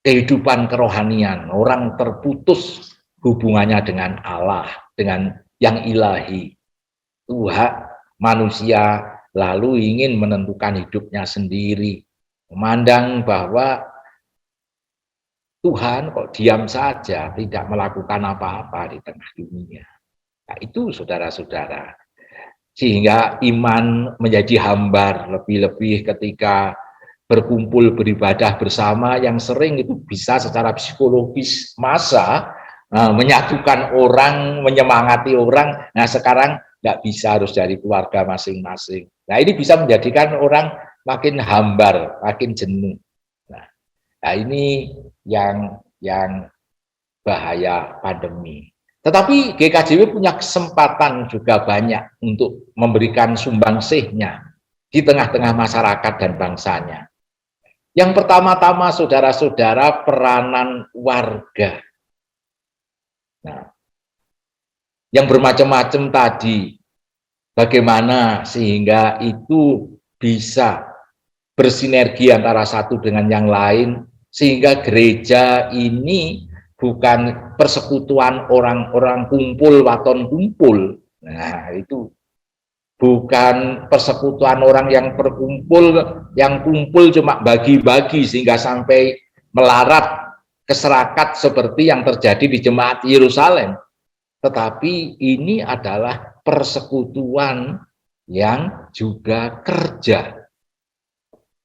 kehidupan kerohanian. Orang terputus hubungannya dengan Allah, dengan yang ilahi. Tuhan, manusia lalu ingin menentukan hidupnya sendiri, memandang bahwa Tuhan kok diam saja, tidak melakukan apa-apa di tengah dunia. Nah, itu saudara-saudara, sehingga iman menjadi hambar, lebih-lebih ketika berkumpul beribadah bersama yang sering itu bisa secara psikologis masa menyatukan orang, menyemangati orang. Nah, sekarang nggak bisa, harus dari keluarga masing-masing. Nah, ini bisa menjadikan orang makin hambar, makin jenuh. Nah, ini yang bahaya pandemi. Tetapi GKJW punya kesempatan juga banyak untuk memberikan sumbangsihnya di tengah-tengah masyarakat dan bangsanya. Yang pertama-tama, saudara-saudara, peranan warga. Nah, yang bermacam-macam tadi, bagaimana sehingga itu bisa bersinergi antara satu dengan yang lain, sehingga gereja ini bukan persekutuan orang-orang kumpul, waton kumpul. Nah, itu bukan persekutuan orang yang berkumpul, yang kumpul cuma bagi-bagi sehingga sampai melarat keserakat seperti yang terjadi di jemaat Yerusalem. Tetapi ini adalah persekutuan yang juga kerja,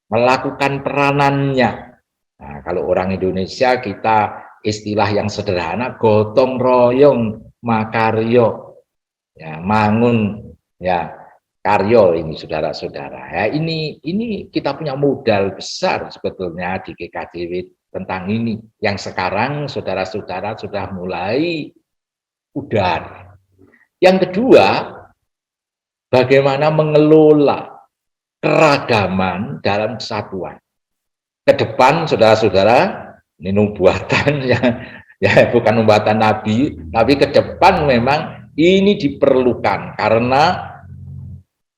melakukan peranannya. Nah, kalau orang Indonesia kita istilah yang sederhana, gotong royong makaryo, ya, mangun, ya, karyo ini saudara-saudara. Ya, ini kita punya modal besar sebetulnya di GKJW tentang ini, yang sekarang saudara-saudara sudah mulai pudar. Yang kedua, bagaimana mengelola keragaman dalam kesatuan. Ke depan, saudara-saudara, ini nubuatan ya bukan nubuatan Nabi, tapi ke depan memang ini diperlukan karena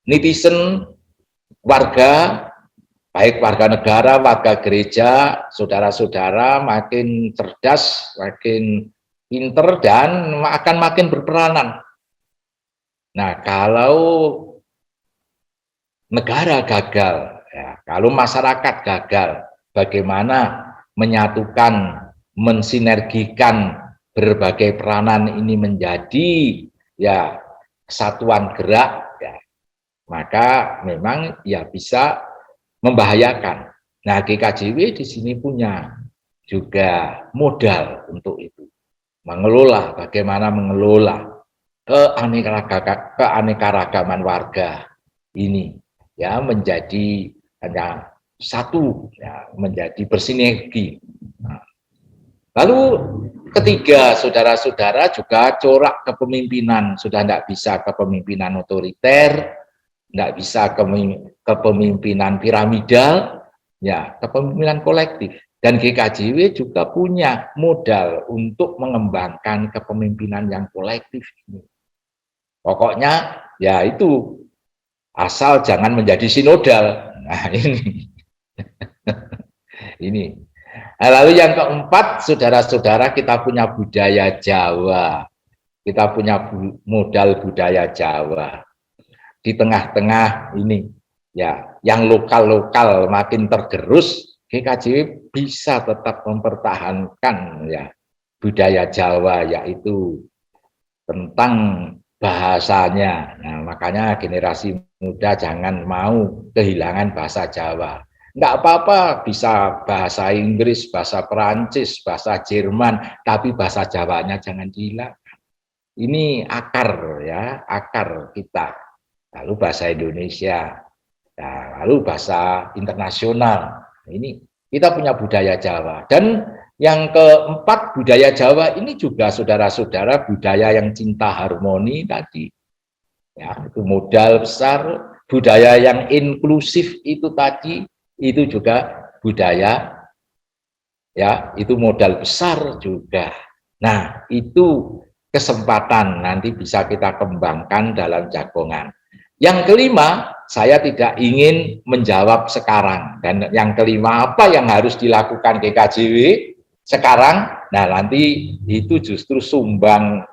netizen, warga, baik warga negara, warga gereja, saudara-saudara makin cerdas, makin pinter dan akan makin berperanan. Nah, kalau negara gagal, ya, kalau masyarakat gagal, bagaimana menyatukan, mensinergikan berbagai peranan ini menjadi ya kesatuan gerak, ya, maka memang ya bisa membahayakan. Nah, GKJW di sini punya juga modal untuk itu, mengelola, bagaimana mengelola keanekaragaman warga ini, ya, menjadi hanya satu, ya, menjadi bersinergi. Nah, lalu ketiga, saudara-saudara, juga corak kepemimpinan. Sudah tidak bisa kepemimpinan otoriter, tidak bisa kepemimpinan piramidal, ya, kepemimpinan kolektif. Dan GKJW juga punya modal untuk mengembangkan kepemimpinan yang kolektif ini. Pokoknya ya itu, asal jangan menjadi sinodal. Nah, ini. Nah, lalu yang keempat, saudara-saudara, kita punya budaya Jawa. Kita punya modal budaya Jawa. Di tengah-tengah ini, ya, yang lokal-lokal makin tergerus, GKJW bisa tetap mempertahankan ya budaya Jawa, yaitu tentang bahasanya. Nah, makanya generasi muda jangan mau kehilangan bahasa Jawa. Enggak apa-apa, bisa bahasa Inggris, bahasa Perancis, bahasa Jerman, tapi bahasa Jawanya jangan dihilangkan. Ini akar, ya, akar kita. Lalu bahasa Indonesia, nah, lalu bahasa internasional. Ini kita punya budaya Jawa. Dan yang keempat, budaya Jawa ini juga, saudara-saudara, budaya yang cinta harmoni tadi. Ya, itu modal besar. Budaya yang inklusif itu tadi, itu juga budaya ya, itu modal besar juga. Nah, itu kesempatan nanti bisa kita kembangkan dalam jagongan. Yang kelima, saya tidak ingin menjawab sekarang. Dan yang kelima, apa yang harus dilakukan GKJW sekarang? Nah, nanti itu justru sumbang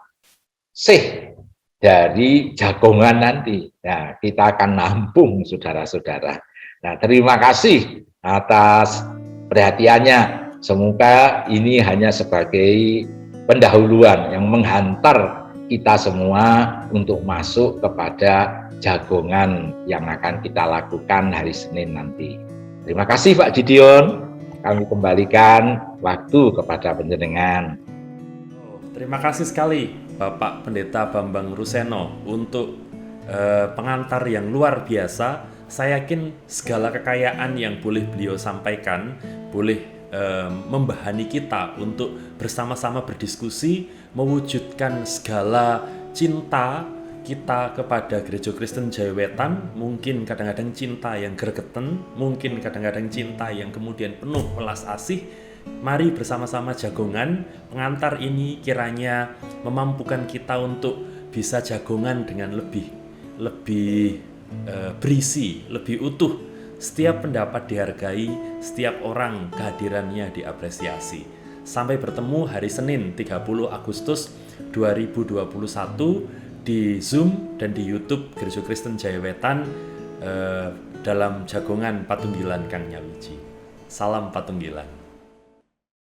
sih dari jagongan nanti. Nah, kita akan nampung saudara-saudara. Nah, terima kasih atas perhatiannya. Semoga ini hanya sebagai pendahuluan yang menghantar kita semua untuk masuk kepada jagongan yang akan kita lakukan hari Senin nanti. Terima kasih Pak Gideon. Kami kembalikan waktu kepada panjenengan. Terima kasih sekali Bapak Pendeta Bambang Ruseno untuk pengantar yang luar biasa. Saya yakin segala kekayaan yang boleh beliau sampaikan boleh membahani kita untuk bersama-sama berdiskusi mewujudkan segala cinta kita kepada Gereja Kristen Jawi Wetan. Mungkin kadang-kadang cinta yang gregeten, mungkin kadang-kadang cinta yang kemudian penuh welas asih. Mari bersama-sama jagongan. Pengantar ini kiranya memampukan kita untuk bisa jagongan dengan lebih berisi, lebih utuh. Setiap pendapat dihargai, setiap orang kehadirannya diapresiasi. Sampai bertemu hari Senin 30 Agustus 2021 di Zoom dan di YouTube Gereja Kristen Jawi Wetan dalam jagongan Patunggilan Kang Nyawiji. Salam Patunggilan.